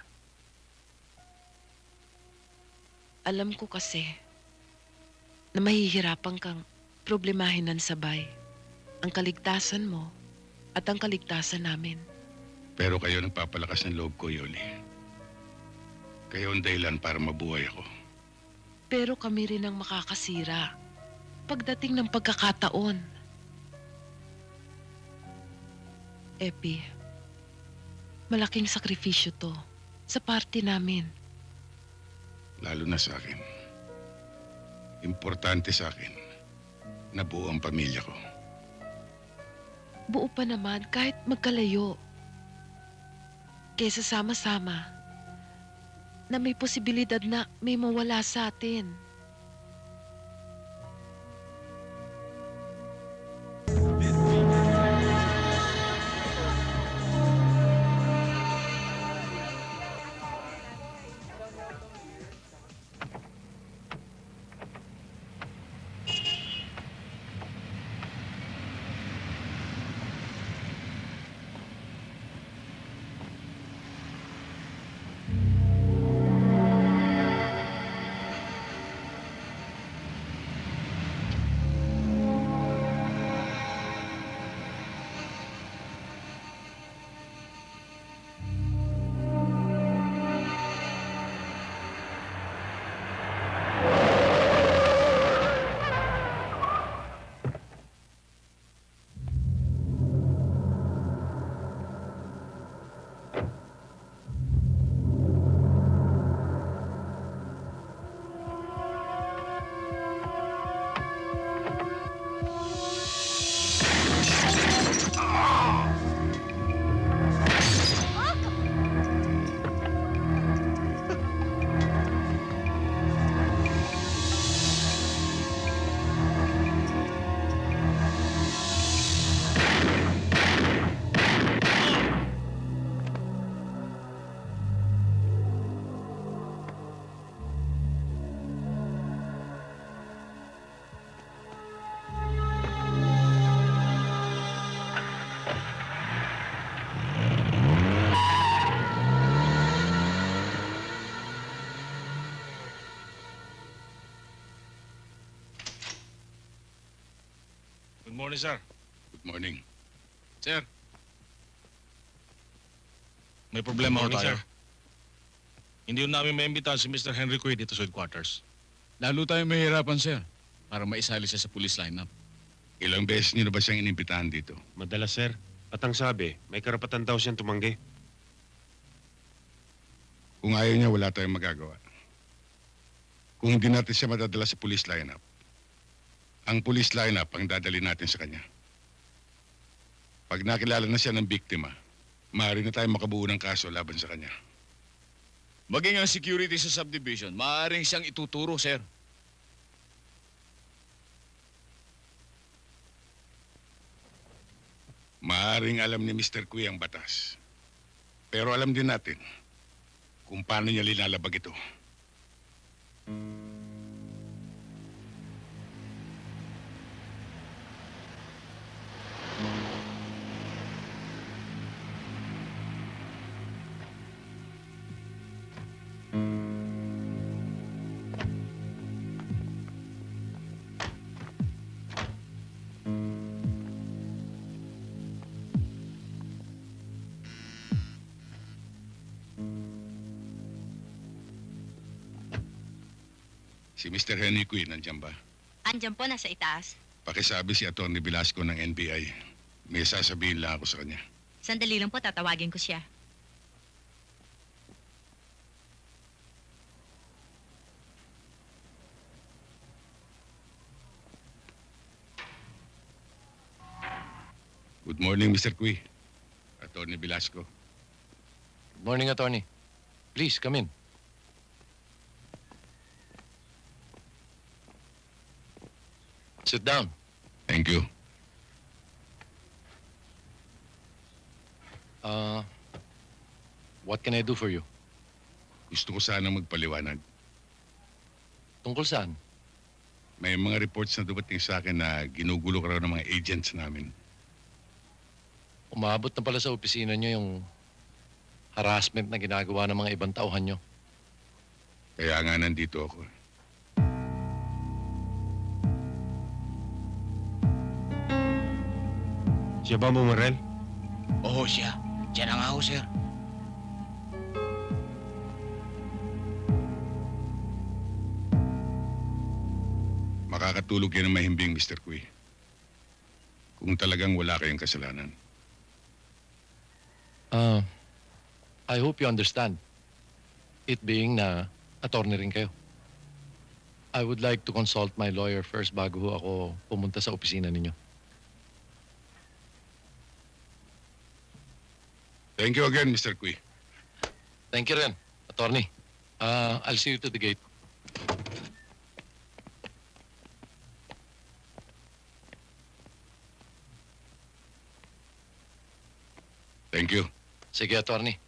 Alam ko kasi na mahihirapan kang problemahin ng sabay ang kaligtasan mo at ang kaligtasan namin. Pero kayo nagpapalakas ng loob ko, Yoli. Kayo ang dahilan para mabuhay ako. Pero kami rin ang makakasira pagdating ng pagkakataon. Epi, malaking sakripisyo to sa party namin. Lalo na sa akin. Importante sa akin na buo ang pamilya ko. Buo pa naman kahit magkalayo. Kesa sama-sama na may posibilidad na may mawala sa atin. Good morning, sir. Good morning. Sir. May problema ho Good morning, tayo. Hindi ho namin maimbitahan si Mr. Henry Cuy dito sa headquarters. Lalo tayong mahirapan, sir, para maisali siya sa police lineup. Ilang beses niyo na ba siyang inimbitahan dito? Madalas, sir. At ang sabi, may karapatan daw siyang tumanggi. Kung ayaw niya, wala tayong magagawa. Kung hindi natin siya madadala sa police lineup, ang police lineup ang dadali natin sa kanya. Pag nakilala na siya ng biktima, maaari na tayo makabuo ng kaso laban sa kanya. Maging ang security sa subdivision, maaaring siyang ituturo, sir. Maaring alam ni Mr. Kui ang batas. Pero alam din natin kung paano niya linalabag ito. Si Mr. Henry Kui, nandiyan ba? Andyan po, nasa itaas. Pakisabi si Atty. Velasco ng NBI. May sasabihin lang ako sa kanya. Sandali lang po, tatawagin ko siya. Good morning, Mr. Cui. Atty. Velasco. Good morning, attorney. Please, come in. Sit down. Thank you. What can I do for you? Gusto ko sana magpaliwanag. Tungkol saan? May mga reports na dumating sa akin na ginugulo ka raw ng mga agents namin. Umabot na pala sa opisina nyo yung harassment na ginagawa ng mga ibang tauhan nyo. Kaya nga nandito ako. Siya ba bumarel? Oo, siya. Siya na nga ho, sir. Makakatulog yan ng mahimbing, Mr. Cui. Kung talagang wala kayong kasalanan. I hope you understand. It being na attorney rin kayo. I would like to consult my lawyer first bago ho ako pumunta sa opisina ninyo. Thank you again, Mr. Cui. Thank you rin, attorney. I'll see you to the gate. Thank you. Sige, attorney.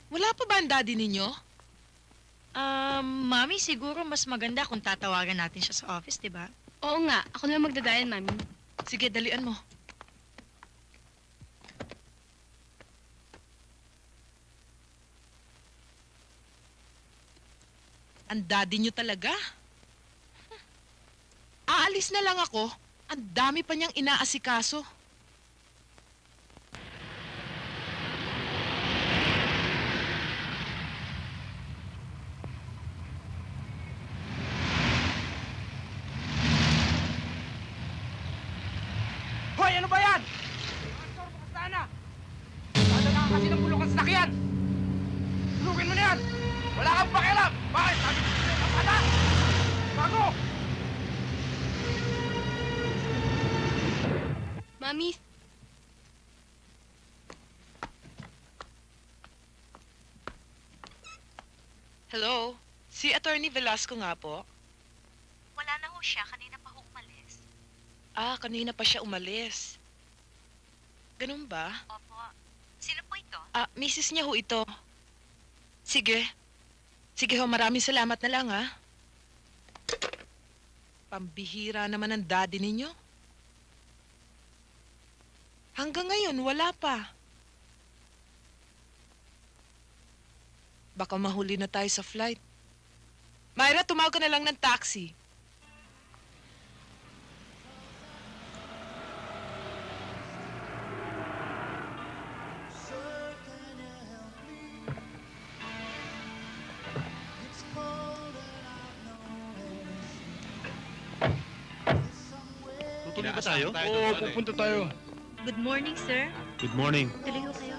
Wala pa ba ang daddy ninyo? Mami, siguro mas maganda kung tatawagan natin siya sa office, di ba? Oo nga, ako na magdadayan, Mami. Sige, dalian mo. Ang daddy nyo talaga? Aalis na lang ako. Ang dami pa niyang inaasikaso. Hoy, ano ba yan? Pastor, bukas sana. Dadala ka kasi ng bulok ang sasakyan. Tulugin mo na yan. Wala kang pakialam. Bakit? Sabi ko sa'yo, kapata. Bago. Mami, Hello? Si Attorney Velasco nga po. Wala na ho siya, kanina pa ho umalis. Kanina pa siya umalis. Ganun ba? Opo. Sino po ito? Misis niya ho ito. Sige. Sige ho, maraming salamat na lang, ha? Pambihira naman ang daddy ninyo. Hanggang ngayon, wala pa. Baka mahuli na tayo sa flight. Myra, tumawag ka na lang ng taxi. Tutuloy ba tayo? Oo, pupunta tayo. Good morning, sir. Good morning. Tuloy ho kayo.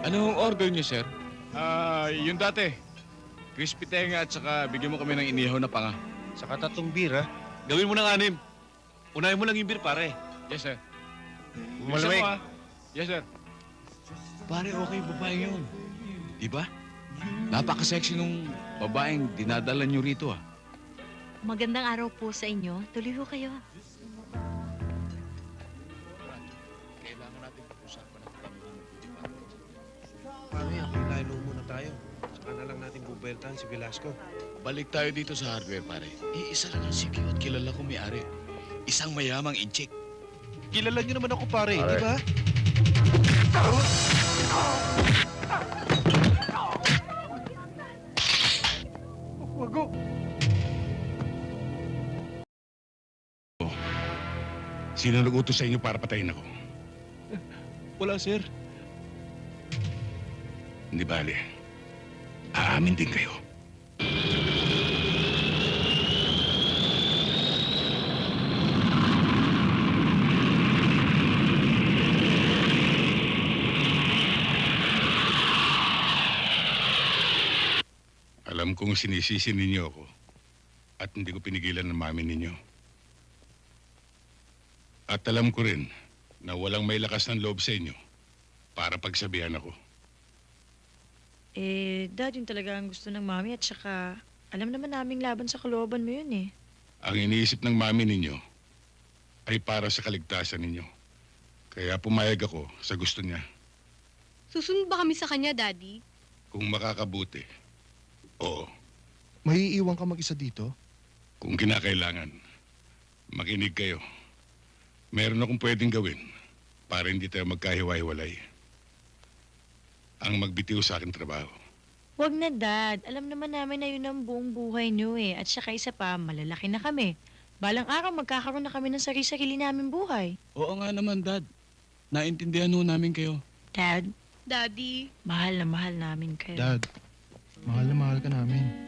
Anong order niyo, sir? Yung dati. Crispy tenga at saka bigyan mo kami ng inihaw na panga. Saka 3 beer, ha? Gawin mo ng 6. Unahin mo lang yung beer, pare. Yes, sir. Malamig. Bilisan mo, yes, sir. Pare, okay yung babae yun. Di ba? Napaka-sexy nung babaeng dinadala niyo rito, Magandang araw po sa inyo. Tuloy ho kayo. Kailangan natin pag-usapan ang Paano yan? Kailangan muna tayo. Saka na lang natin bubeltahan si Velasco. Balik tayo dito sa hardware, pare. Iisa lang ang CQ at kilala ko may-ari. Isang mayamang incheck. Kilala niyo naman ako, pare, di ba? Wago! Sino nag-utos sa inyo para patayin ako? Wala, sir. Hindi bale. Aamin din kayo. Alam kong sinisisi ninyo ako at hindi ko pinigilan ng mami ninyo. At alam ko rin na walang may lakas ng loob sa inyo para pagsabihan ako. Dad, yun talaga ang gusto ng mami at saka alam naman naming laban sa kalooban mo yun eh. Ang iniisip ng mami ninyo ay para sa kaligtasan ninyo. Kaya pumayag ako sa gusto niya. Susunod ba kami sa kanya, Daddy? Kung makakabuti, oo. May iiwan ka mag-isa dito? Kung kinakailangan, makinig kayo. Meron akong pwedeng gawin para hindi tayo magkahiwa-hiwalay. Ang magbitiw sa akin trabaho. Wag na, Dad. Alam naman namin na yun ang buong buhay niyo eh. At saka isa pa, malalaki na kami. Balang araw, magkakaroon na kami ng sarili-sarili namin buhay. Oo nga naman, Dad. Naintindihan ho namin kayo. Dad, Daddy. mahal na mahal namin kayo. Dad, mahal na mahal ka namin.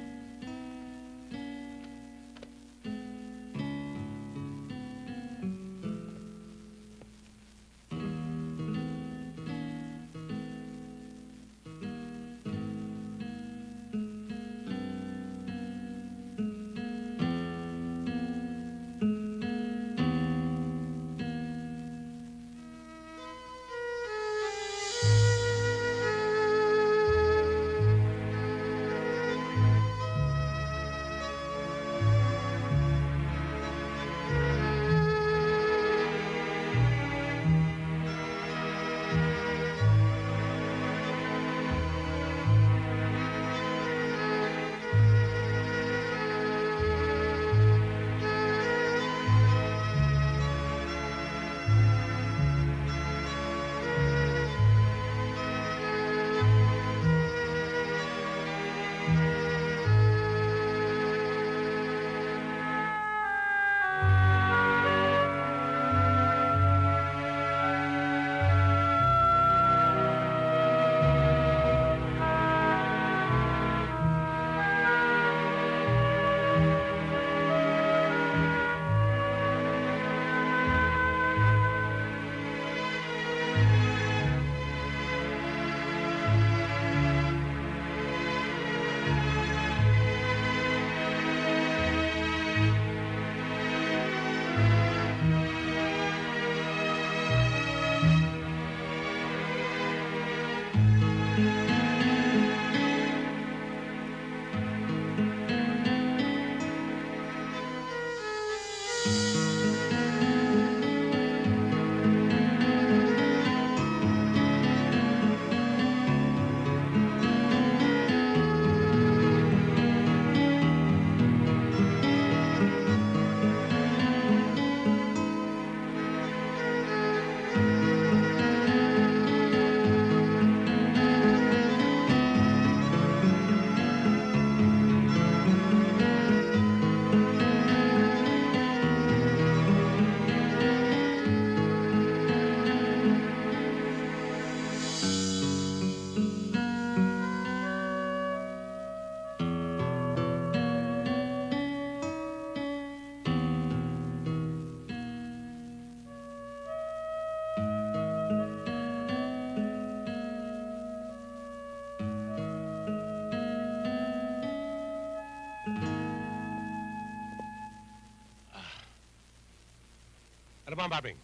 Ano ba, Babing?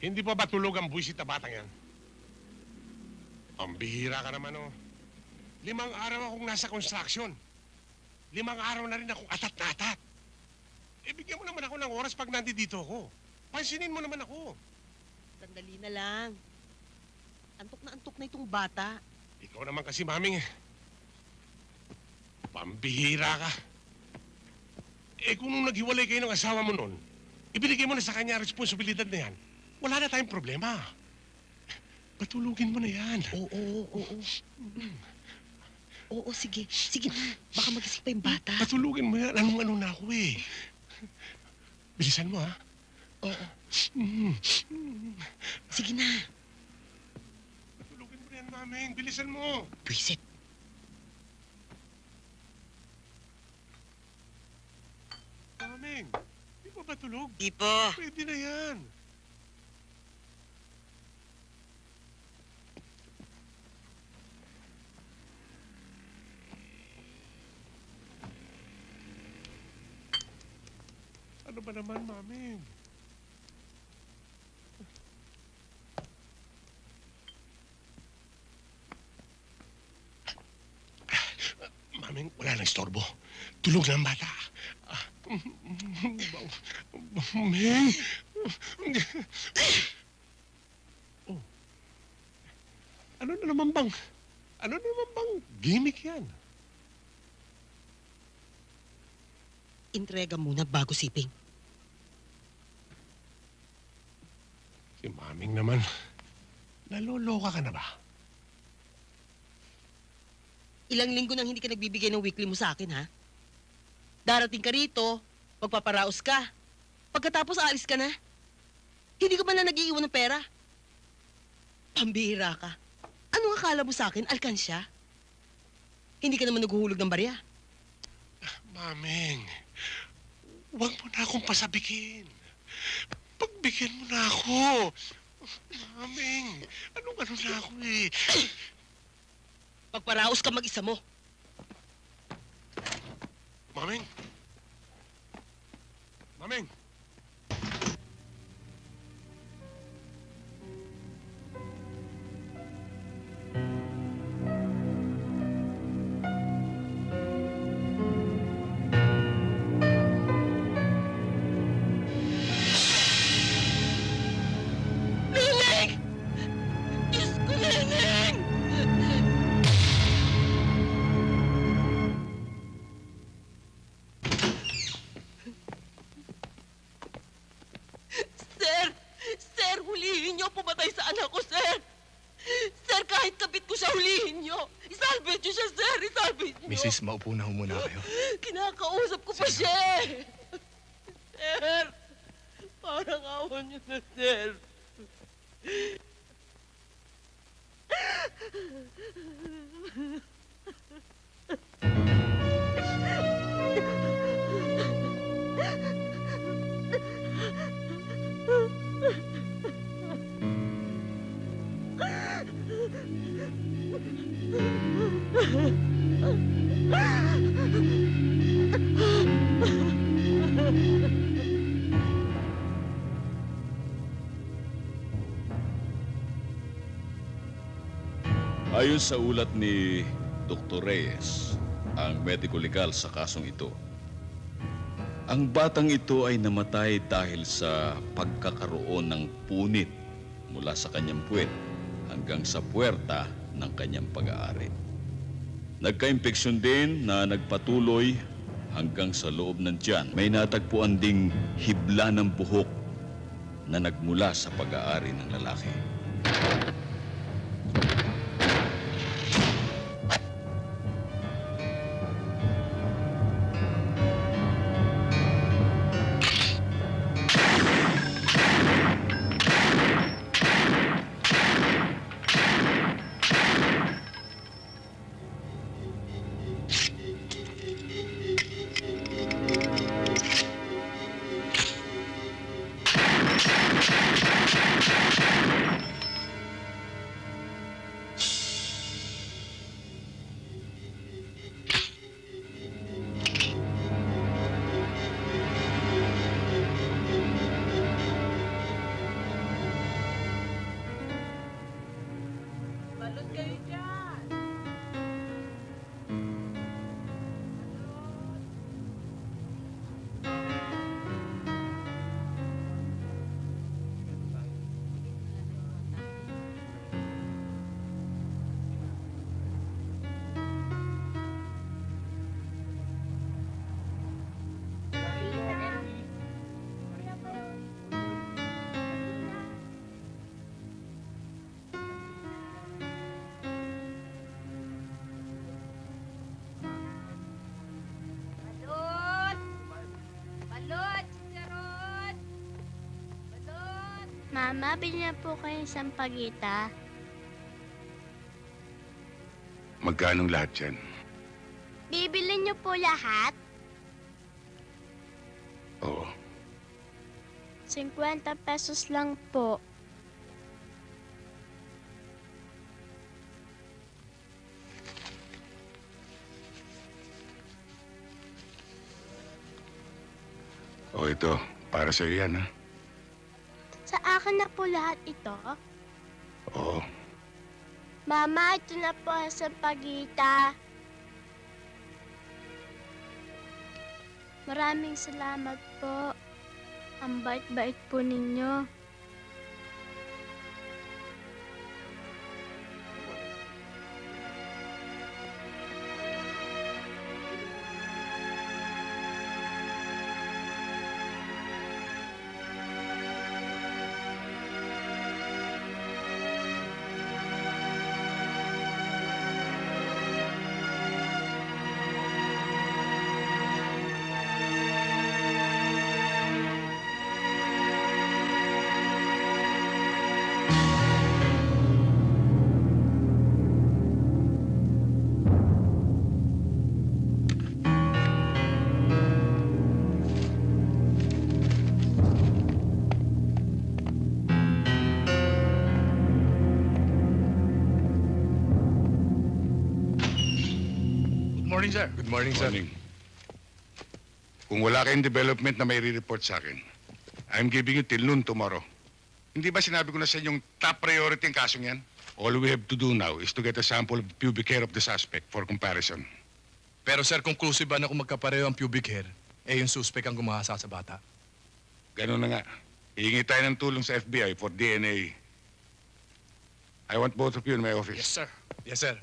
Hindi pa ba tulog ang buwisit na batang yan? Ang bihira ka naman, oh. 5 araw akong nasa construction. 5 araw na rin akong atat na atat. Bigyan mo naman ako ng oras pag nandito ako. Pansinin mo naman ako. Sandali na lang. Antok na itong bata. Ikaw naman kasi, Maming. Pambihira ka. Kung nung naghiwalay kayo ng asawa mo noon, ibinigay mo na sa kanya ang responsibilidad na yan, wala na tayong problema. Patulugin mo na yan. Oo, sige. Sige na. Baka magising pa yung bata. Patulugin mo yan. Anong-ano na ako eh. Bilisan mo, ha? Oo. Sige na. Patulugin mo na yan, Maming. Bilisan mo. Pwisit. Maming, di pa ba tulog? Di pa. Pwede na yan. Ano ba naman, Maming? Maming, wala nang istorbo. Tulog na ang bata. Maming! Oh. Ano na naman bang gimmick yan? Intrega muna bago siping. Si Maming naman, naloloka ka na ba? Ilang linggo nang hindi ka nagbibigay ng weekly mo sa akin, ha? Darating ka rito, magpaparaos ka. Pagkatapos aalis ka na. Hindi ka ba na nag-iiwan ng pera? Pambihira ka. Anong akala mo sa akin, alkansya? Hindi ka naman naghuhulog ng barya. Maming, huwag mo na akong pasabikin. Pagbigyan mo na ako. Maming, anong-ano na ako eh. Pagparaos ka mag-isa mo. Maming! Maming! Neneng! Diyos ko, Neneng! Sir, hulihin niyo. Pumatay sa anak ko, sir. Sir, kahit kabit ko siya, hulihin niyo. Isalvage niyo siya, sir. Isalvage niyo. Mrs., maupo na ho muna kayo. Kinakausap ko pa siya. Sir, parang awan niyo na, sir. Ayon sa ulat ni Dr. Reyes, ang medico-legal sa kasong ito, ang batang ito ay namatay dahil sa pagkakaroon ng punit mula sa kanyang puwet hanggang sa puwerta ng kanyang pag-aari. Nagka-impeksyon din na nagpatuloy hanggang sa loob ng tiyan. May natagpuan ding hibla ng buhok na nagmula sa pag-aari ng lalaki. Mama, bilhin na po kayo ng sampagita. Magkano lahat yan? Bibili niyo po lahat? Oo. 50 pesos lang po. O ito, para sa'yo yan, ha? Sa akin na po lahat ito? Oo. Mama, ito na po ang sampagita. Maraming salamat po. Ang bait-bait po ninyo. Morning, sir. Good morning, sir. Kung wala kayong development na may re-report sa akin, I'm giving you till noon tomorrow. Hindi ba sinabi ko na sa inyong top priority ang kasong yan? All we have to do now is to get a sample of the pubic hair of the suspect for comparison. Pero sir, conclusive ba na kung magkapareho ang pubic hair, yung suspect ang gumahasa sa bata? Ganun na nga. Hihingi tayo ng tulong sa FBI for DNA. I want both of you in my office. Yes, sir. Yes, sir.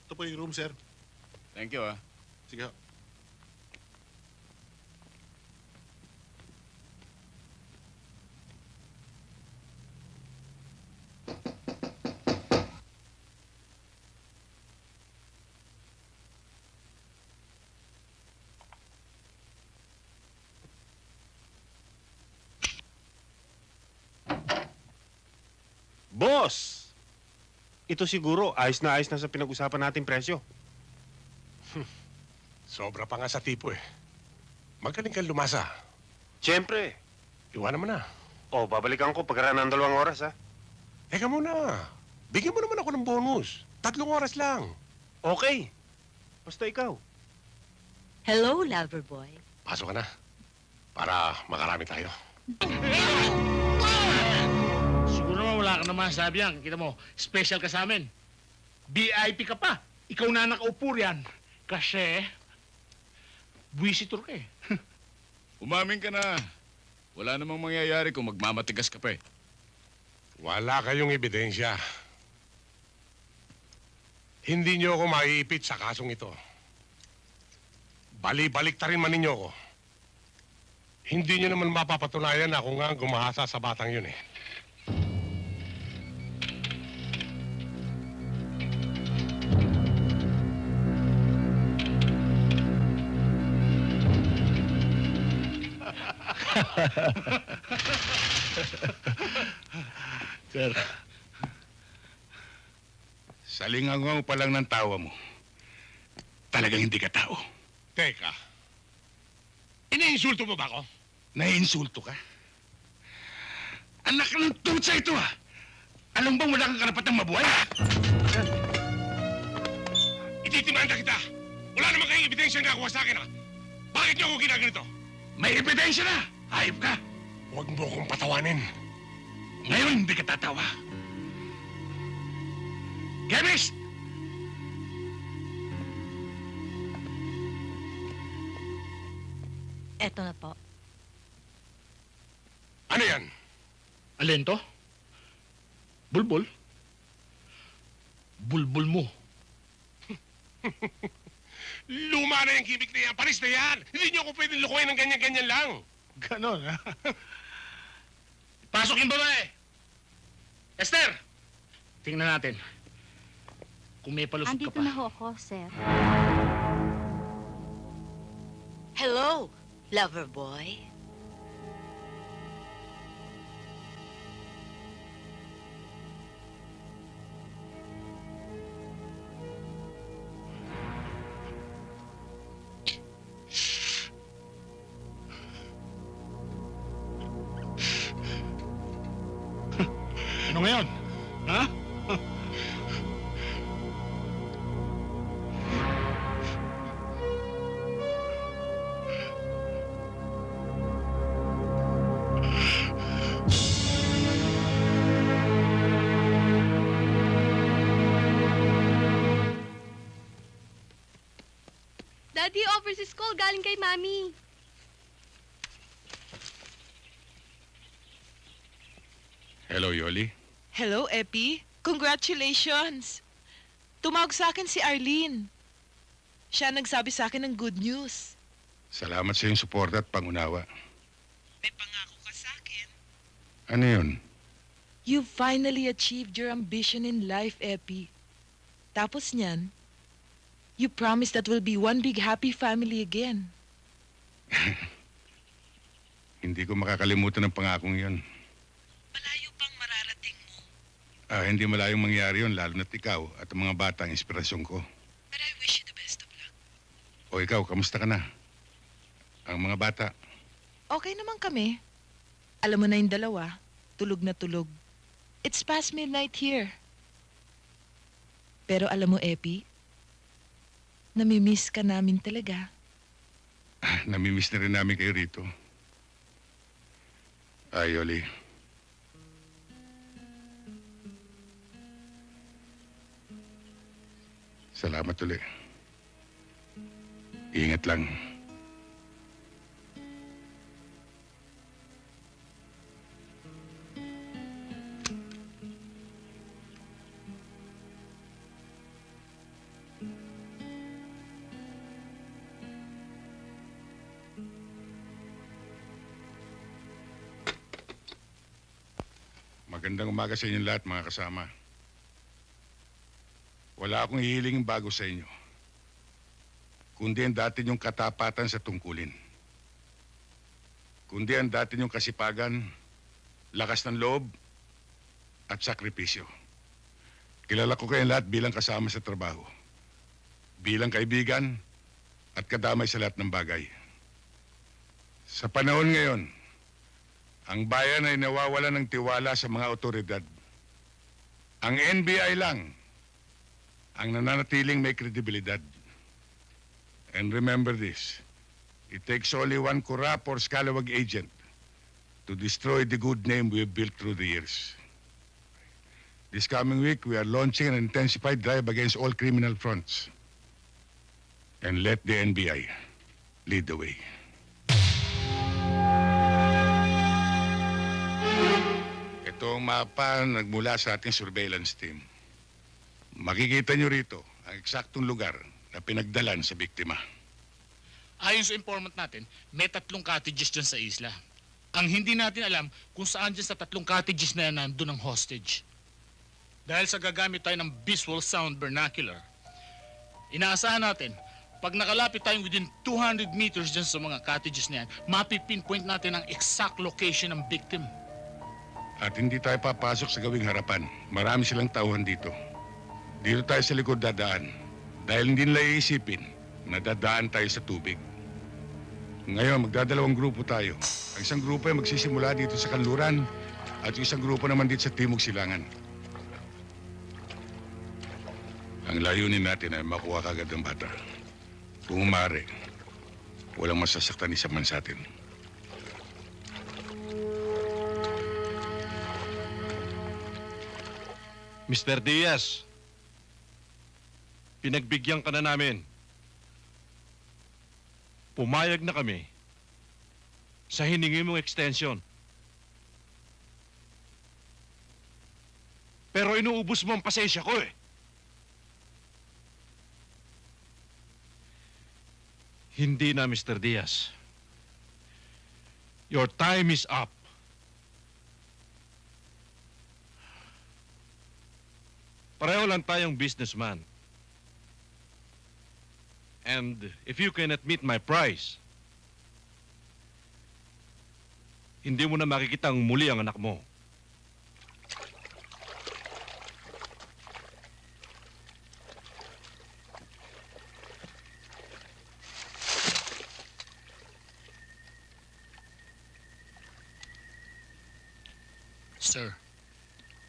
Ito po yung room, sir. Thank you, ah. Sige ho. Boss! Ito siguro, ayos na sa pinag-usapan nating presyo. Sobra pa nga sa tipo eh. Magaling kang lumasa. Siyempre. Iwanan mo na. O, babalikan ko pagkaraan ng 2 oras, ha? Teka muna. Bigyan mo naman ako ng bonus. 3 oras lang. Okay. Basta ikaw. Hello, lover boy. Pasok ka na. Para makarami tayo. Siguro naman wala ka naman sabi yan. Kita mo, special ka sa amin. VIP ka pa. Ikaw na nakaupo riyan. Kasi, visitor ka eh. Umamin ka na. Wala namang mangyayari kung magmamatigas ka pa eh. Wala kayong ebidensya. Hindi niyo ako maiipit sa kasong ito. Bali-balik ta rin man ninyo ako. Hindi niyo naman mapapatunayan na ako nga ang gumahasa sa batang yun eh. Sir. Sa lingangaw pa lang ng tawa mo, talagang hindi ka tao. Teka. Iniinsulto mo ba ako? Naiinsulto ka? Anak ng tutsa ito, ha? Alam bang wala kang karapatang mabuhay? Ititimanda kita! Wala naman kayong ebidensya na nakuha sa akin, ha? Bakit niyo ako ginaganito? May ebidensya na! Hayop ka! Huwag mo akong patawanin. Ngayon, hindi ka tatawa. Chemist! Eto na po. Ano yan? Alin to? Bulbul? Bulbul mo. Luma na yung gimmick na yan. Panis na yan. Hindi niyo ako pwedeng lukuhin ng ganyan-ganyan lang. Ganon, ha? Pasok yung babae! Esther! Tingnan natin. kung may palusot ka Andito pa. na ho ako, sir. Hello, lover boy. Ano ngayon? Ha? Daddy, overseas call galing kay Mami. Hello, Yoli. Hello, Epi. Congratulations! Tumawag sa akin si Arlene. Siya nagsabi sa akin ng good news. Salamat sa iyong suporta at pangunawa. May pangako ka sa akin. Ano yun? You finally achieved your ambition in life, Epi. Tapos niyan, you promised that we'll be one big happy family again. Hindi ko makakalimutan ang pangakong yun. Hindi malayong mangyari yun, lalo na't ikaw at ang mga bata ang inspirasyon ko. But I wish you the best of luck. O ikaw, kamusta ka na? Ang mga bata, Okay naman kami. Alam mo na yung dalawa, tulog na tulog. It's past midnight here. Pero alam mo, Epi, namimiss ka namin talaga. namimiss na rin namin kayo rito. Yoli. Salamat ulit. Ingat lang. Magandang umaga sa inyong lahat, mga kasama. Wala akong hihilingin bago sa inyo, kundi ang dati niyong katapatan sa tungkulin. Kundi ang dati niyong kasipagan, lakas ng loob, at sakripisyo. Kilala ko kayong lahat bilang kasama sa trabaho, bilang kaibigan, at kadamay sa lahat ng bagay. Sa panahon ngayon, ang bayan ay nawawala ng tiwala sa mga otoridad. Ang NBI lang ang nananatiling may kredibilidad. And remember this, it takes only one corrupt or scalawag agent to destroy the good name we have built through the years. This coming week, we are launching an intensified drive against all criminal fronts. And let the NBI lead the way. Ito ang mapa nagmula sa ating surveillance team. Makikita nyo rito ang eksaktong lugar na pinagdalan sa biktima. Ayon sa informant natin, may 3 cottages dyan sa isla. Ang hindi natin alam kung saan dyan sa 3 cottages na yan nandun ang hostage. Dahil sa gagamit tayo ng visual sound vernacular, inaasahan natin, pag nakalapit tayong within 200 meters dyan sa mga cottages na yan, mapipinpoint natin ang exact location ng victim. At hindi tayo papasok sa gawing harapan. Marami silang tauhan dito. Dito tayo sa likod dadaan. Dahil hindi nila iisipin na dadaan tayo sa tubig. Ngayon, magdadalawang grupo tayo. Ang isang grupo ay magsisimula dito sa kanluran at yung isang grupo naman dito sa Timog Silangan. Ang layunin natin ay makuha kagad ang bata. Kung maaari, walang masasaktan isa man sa atin. Mr. Diaz, pinagbigyan ka na namin. Pumayag na kami sa hiningi mong extension. Pero inuubos mo ang pasensya ko eh. Hindi na, Mr. Diaz. Your time is up. Pareho lang tayong businessman. And if you cannot meet my price, hindi mo na makikitang muli ang anak mo. Sir,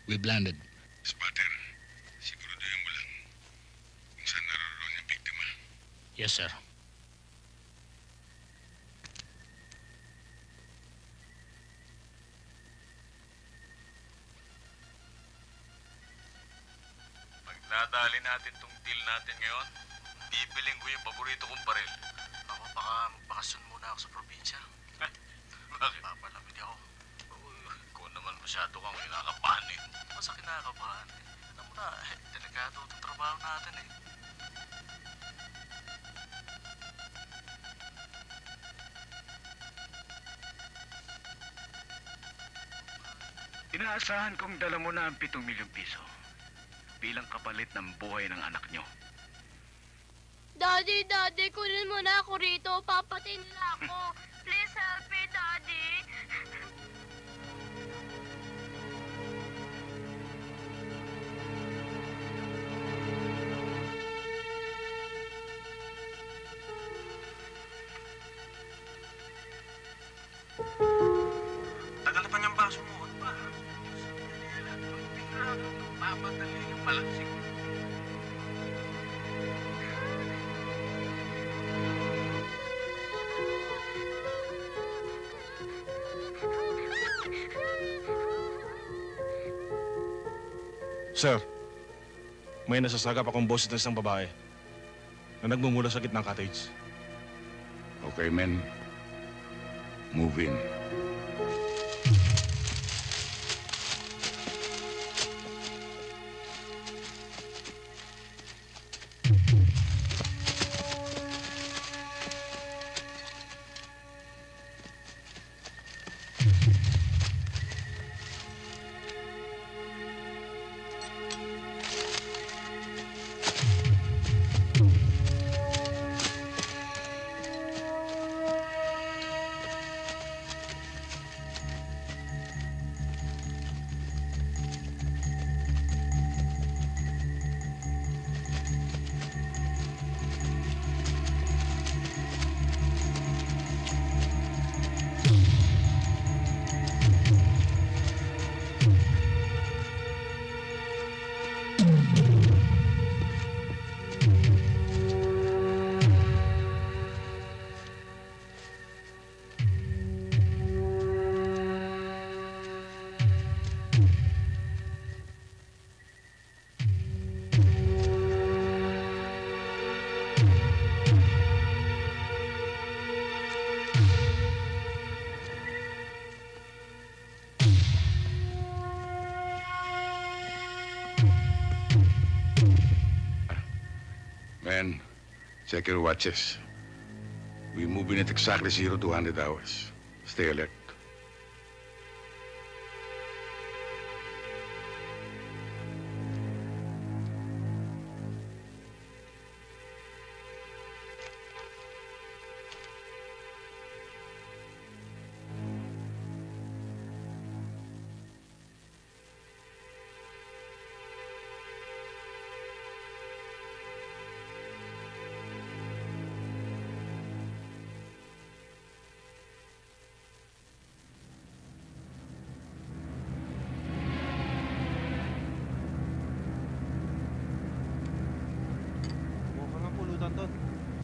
we've landed. Spotter, siguraduhin mo lang kung saan naroon yung biktima. Yes, sir. Pag nadali natin tong deal natin ngayon, bibiling ko yung paborito kong baril. Ako, baka magbakasyon muna ako sa probinsya. Bakit? Papalamig ako. Kung naman masyado kang kinakabahan eh. Basta kinakabahan eh. Alam mo na, delikado itong trabaho natin eh. Inaasahan kong dala mo na ang 7 milyong piso bilang kapalit ng buhay ng anak nyo. Daddy, kunin mo na ako rito. Papatay nila ako. Please help me, Daddy. Tagal na pa niyang baso mo. Ano ba? Papadali yung palansing. Sir, may nasasagap akong boses ng isang babae na nagmumula sa gitnang cottage. Okay, men. Move in. Men, check your watches. We move in at exactly 0 to 100 hours. Stay alert.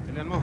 Tingnan mo.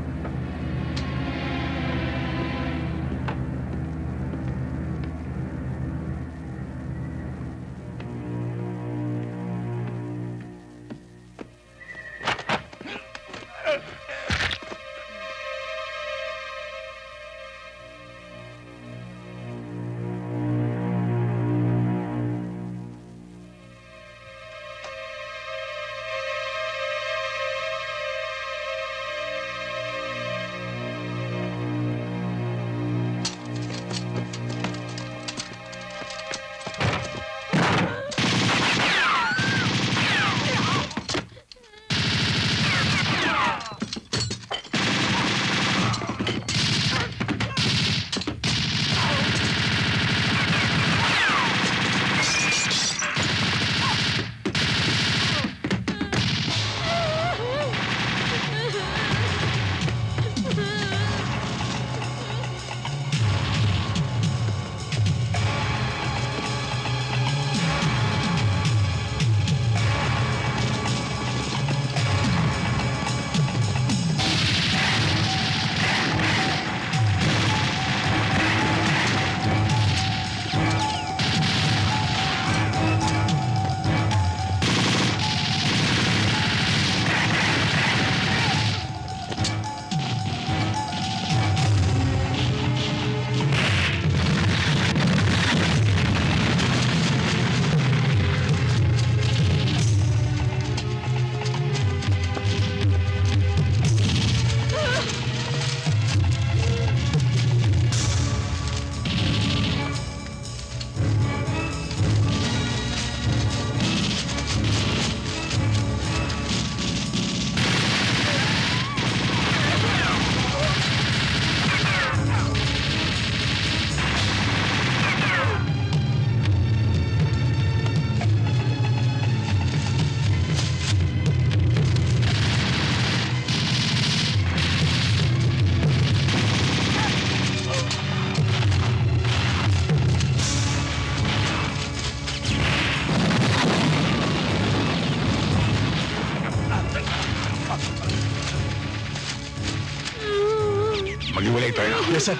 Maghiwalay tayo. Yes, sir.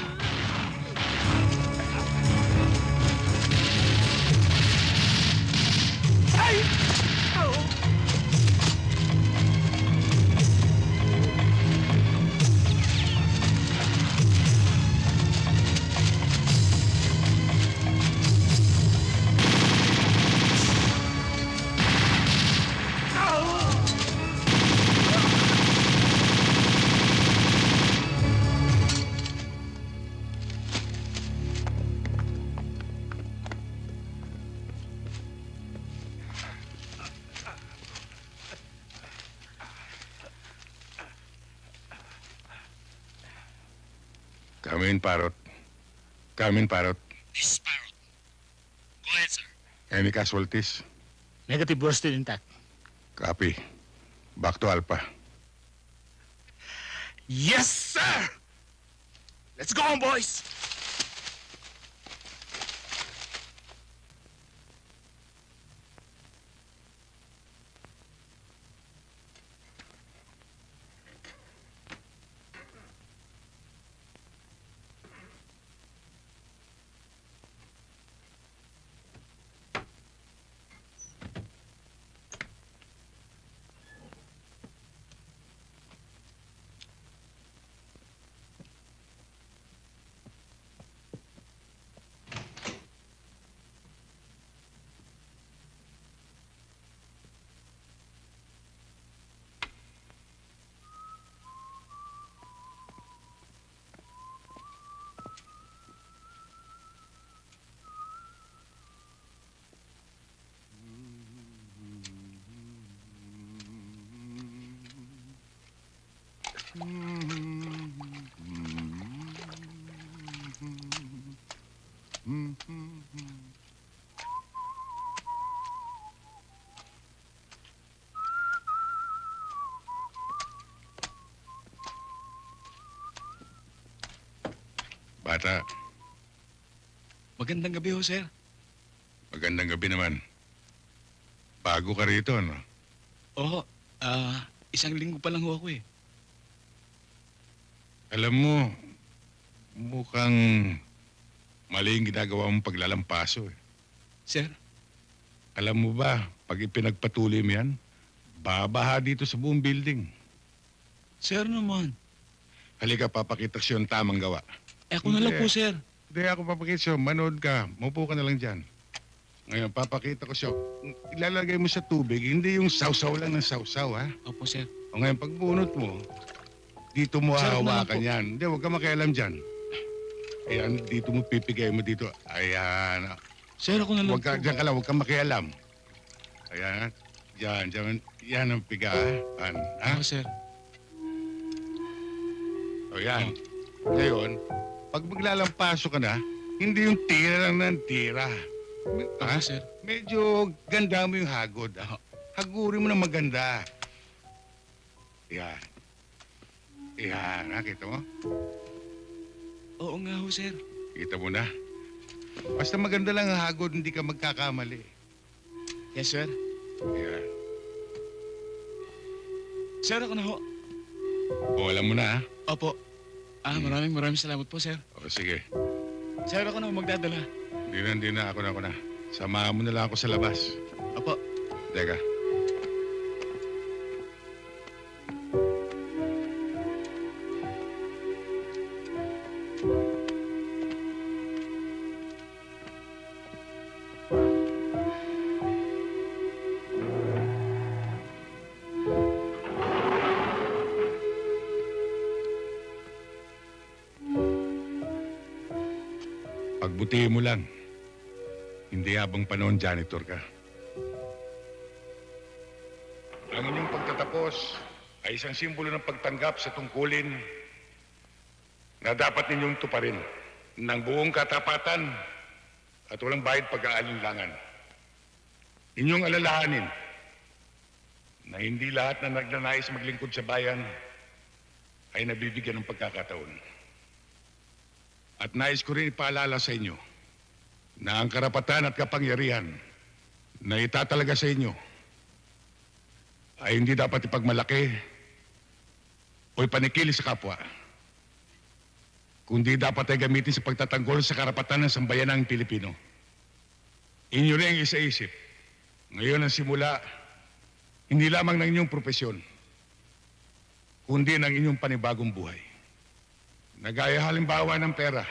Come in, Parrot. Come in, Parrot. This is Parrot. Go ahead, sir. Any casualties? Negative, we're still intact. Copy. Back to Alpha. Yes, sir! Let's go on, boys! Bata, Magandang gabi ho, sir. magandang gabi naman. Bago ka rito, no? Oo, isang linggo pa lang ho ako eh. Alam mo, mukhang mali yung ginagawa mong paglalampaso eh. Sir? Alam mo ba, pag ipinagpatuloy mo yan, babaha dito sa buong building. Sir naman. Halika, papakita ko yung tamang gawa. Eh, ako na lang po, sir. Hindi ako papakita sa'yo. Manood ka. Maupo ka na lang dyan. Ngayon, papakita ko sa'yo. Ilalagay mo sa tubig, hindi yung sausaw lang ng sausaw, ha? Opo, sir. O ngayon, pag bunot mo, dito mo Sir, ako na lang hahawakan po. yan. Hindi, huwag ka makialam dyan. Ayan, dito mo pipigay mo dito. Ayan. Sir, ako na lang Huwag ka, po. dyan ka lang, huwag ka makialam. Ayan. Yan. Yan ang piga, ha? Ha? Oo, sir. O yan. Ngayon, pag maglalampaso ka na, hindi yung tira lang ng tira. Ha? sir. Medyo ganda mo yung hagod. Hagurin mo na maganda. Yan. Yan, nakita mo? Oo nga ho, sir. Kita mo na. Basta maganda lang ang hagod, hindi ka magkakamali. Yes, sir. Yan. Sir, ako na ho. O, alam mo na, ha? Opo. Maraming salamat po, sir. O, sige. Sir, ako na ho magdadala. Hindi na. Ako na. Samahan mo na lang ako sa labas. Opo. Teka. Pagbutihin mo lang. Hindi habang panahon janitor ka. Ang inyong pagtatapos ay isang simbolo ng pagtanggap sa tungkulin na dapat ninyong tuparin ng buong katapatan at walang bayad pag-aalinlangan. Inyong alalahanin na hindi lahat na nagnanais maglingkod sa bayan ay nabibigyan ng pagkakataon. At nais ko rin ipaalala sa inyo na ang karapatan at kapangyarihan na itatalaga sa inyo ay hindi dapat ipagmalaki o ipanikili sa kapwa. kundi dapat ay gamitin sa pagtatanggol sa karapatan ng sambayanang Pilipino. Inyo rin ang isa-isip. Ngayon ang simula, hindi lamang ng inyong propesyon, kundi ng inyong panibagong buhay. Nagaya halimbawa ng pera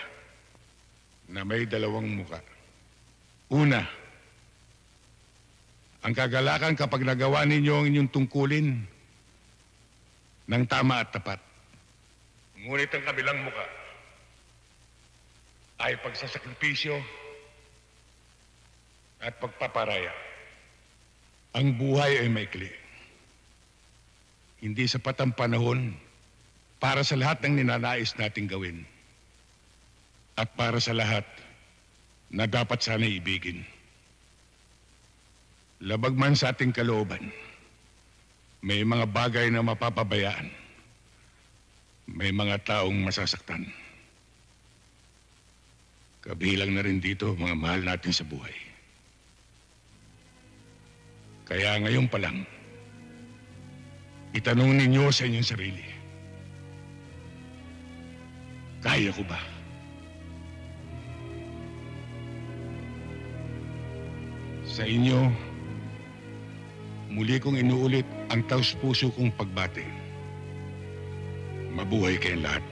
na may dalawang muka. Una, ang kagalakan kapag nagawa ninyo ang inyong tungkulin ng tama at tapat. Ngunit ang kabilang muka ay pagsasakripisyo at pagpaparaya. Ang buhay ay maikli. Hindi sapat ang panahon para sa lahat ng ninanais nating gawin. At para sa lahat na dapat sana ibigin. Labag man sa ating kalooban, may mga bagay na mapapabayaan. May mga taong masasaktan. Kabilang na rin dito mga mahal natin sa buhay. Kaya ngayon pa lang, itanong ninyo sa inyong sarili, kaya ko ba? Sa inyo, muli kong inuulit ang taus-puso kong pagbati. Mabuhay kayong lahat.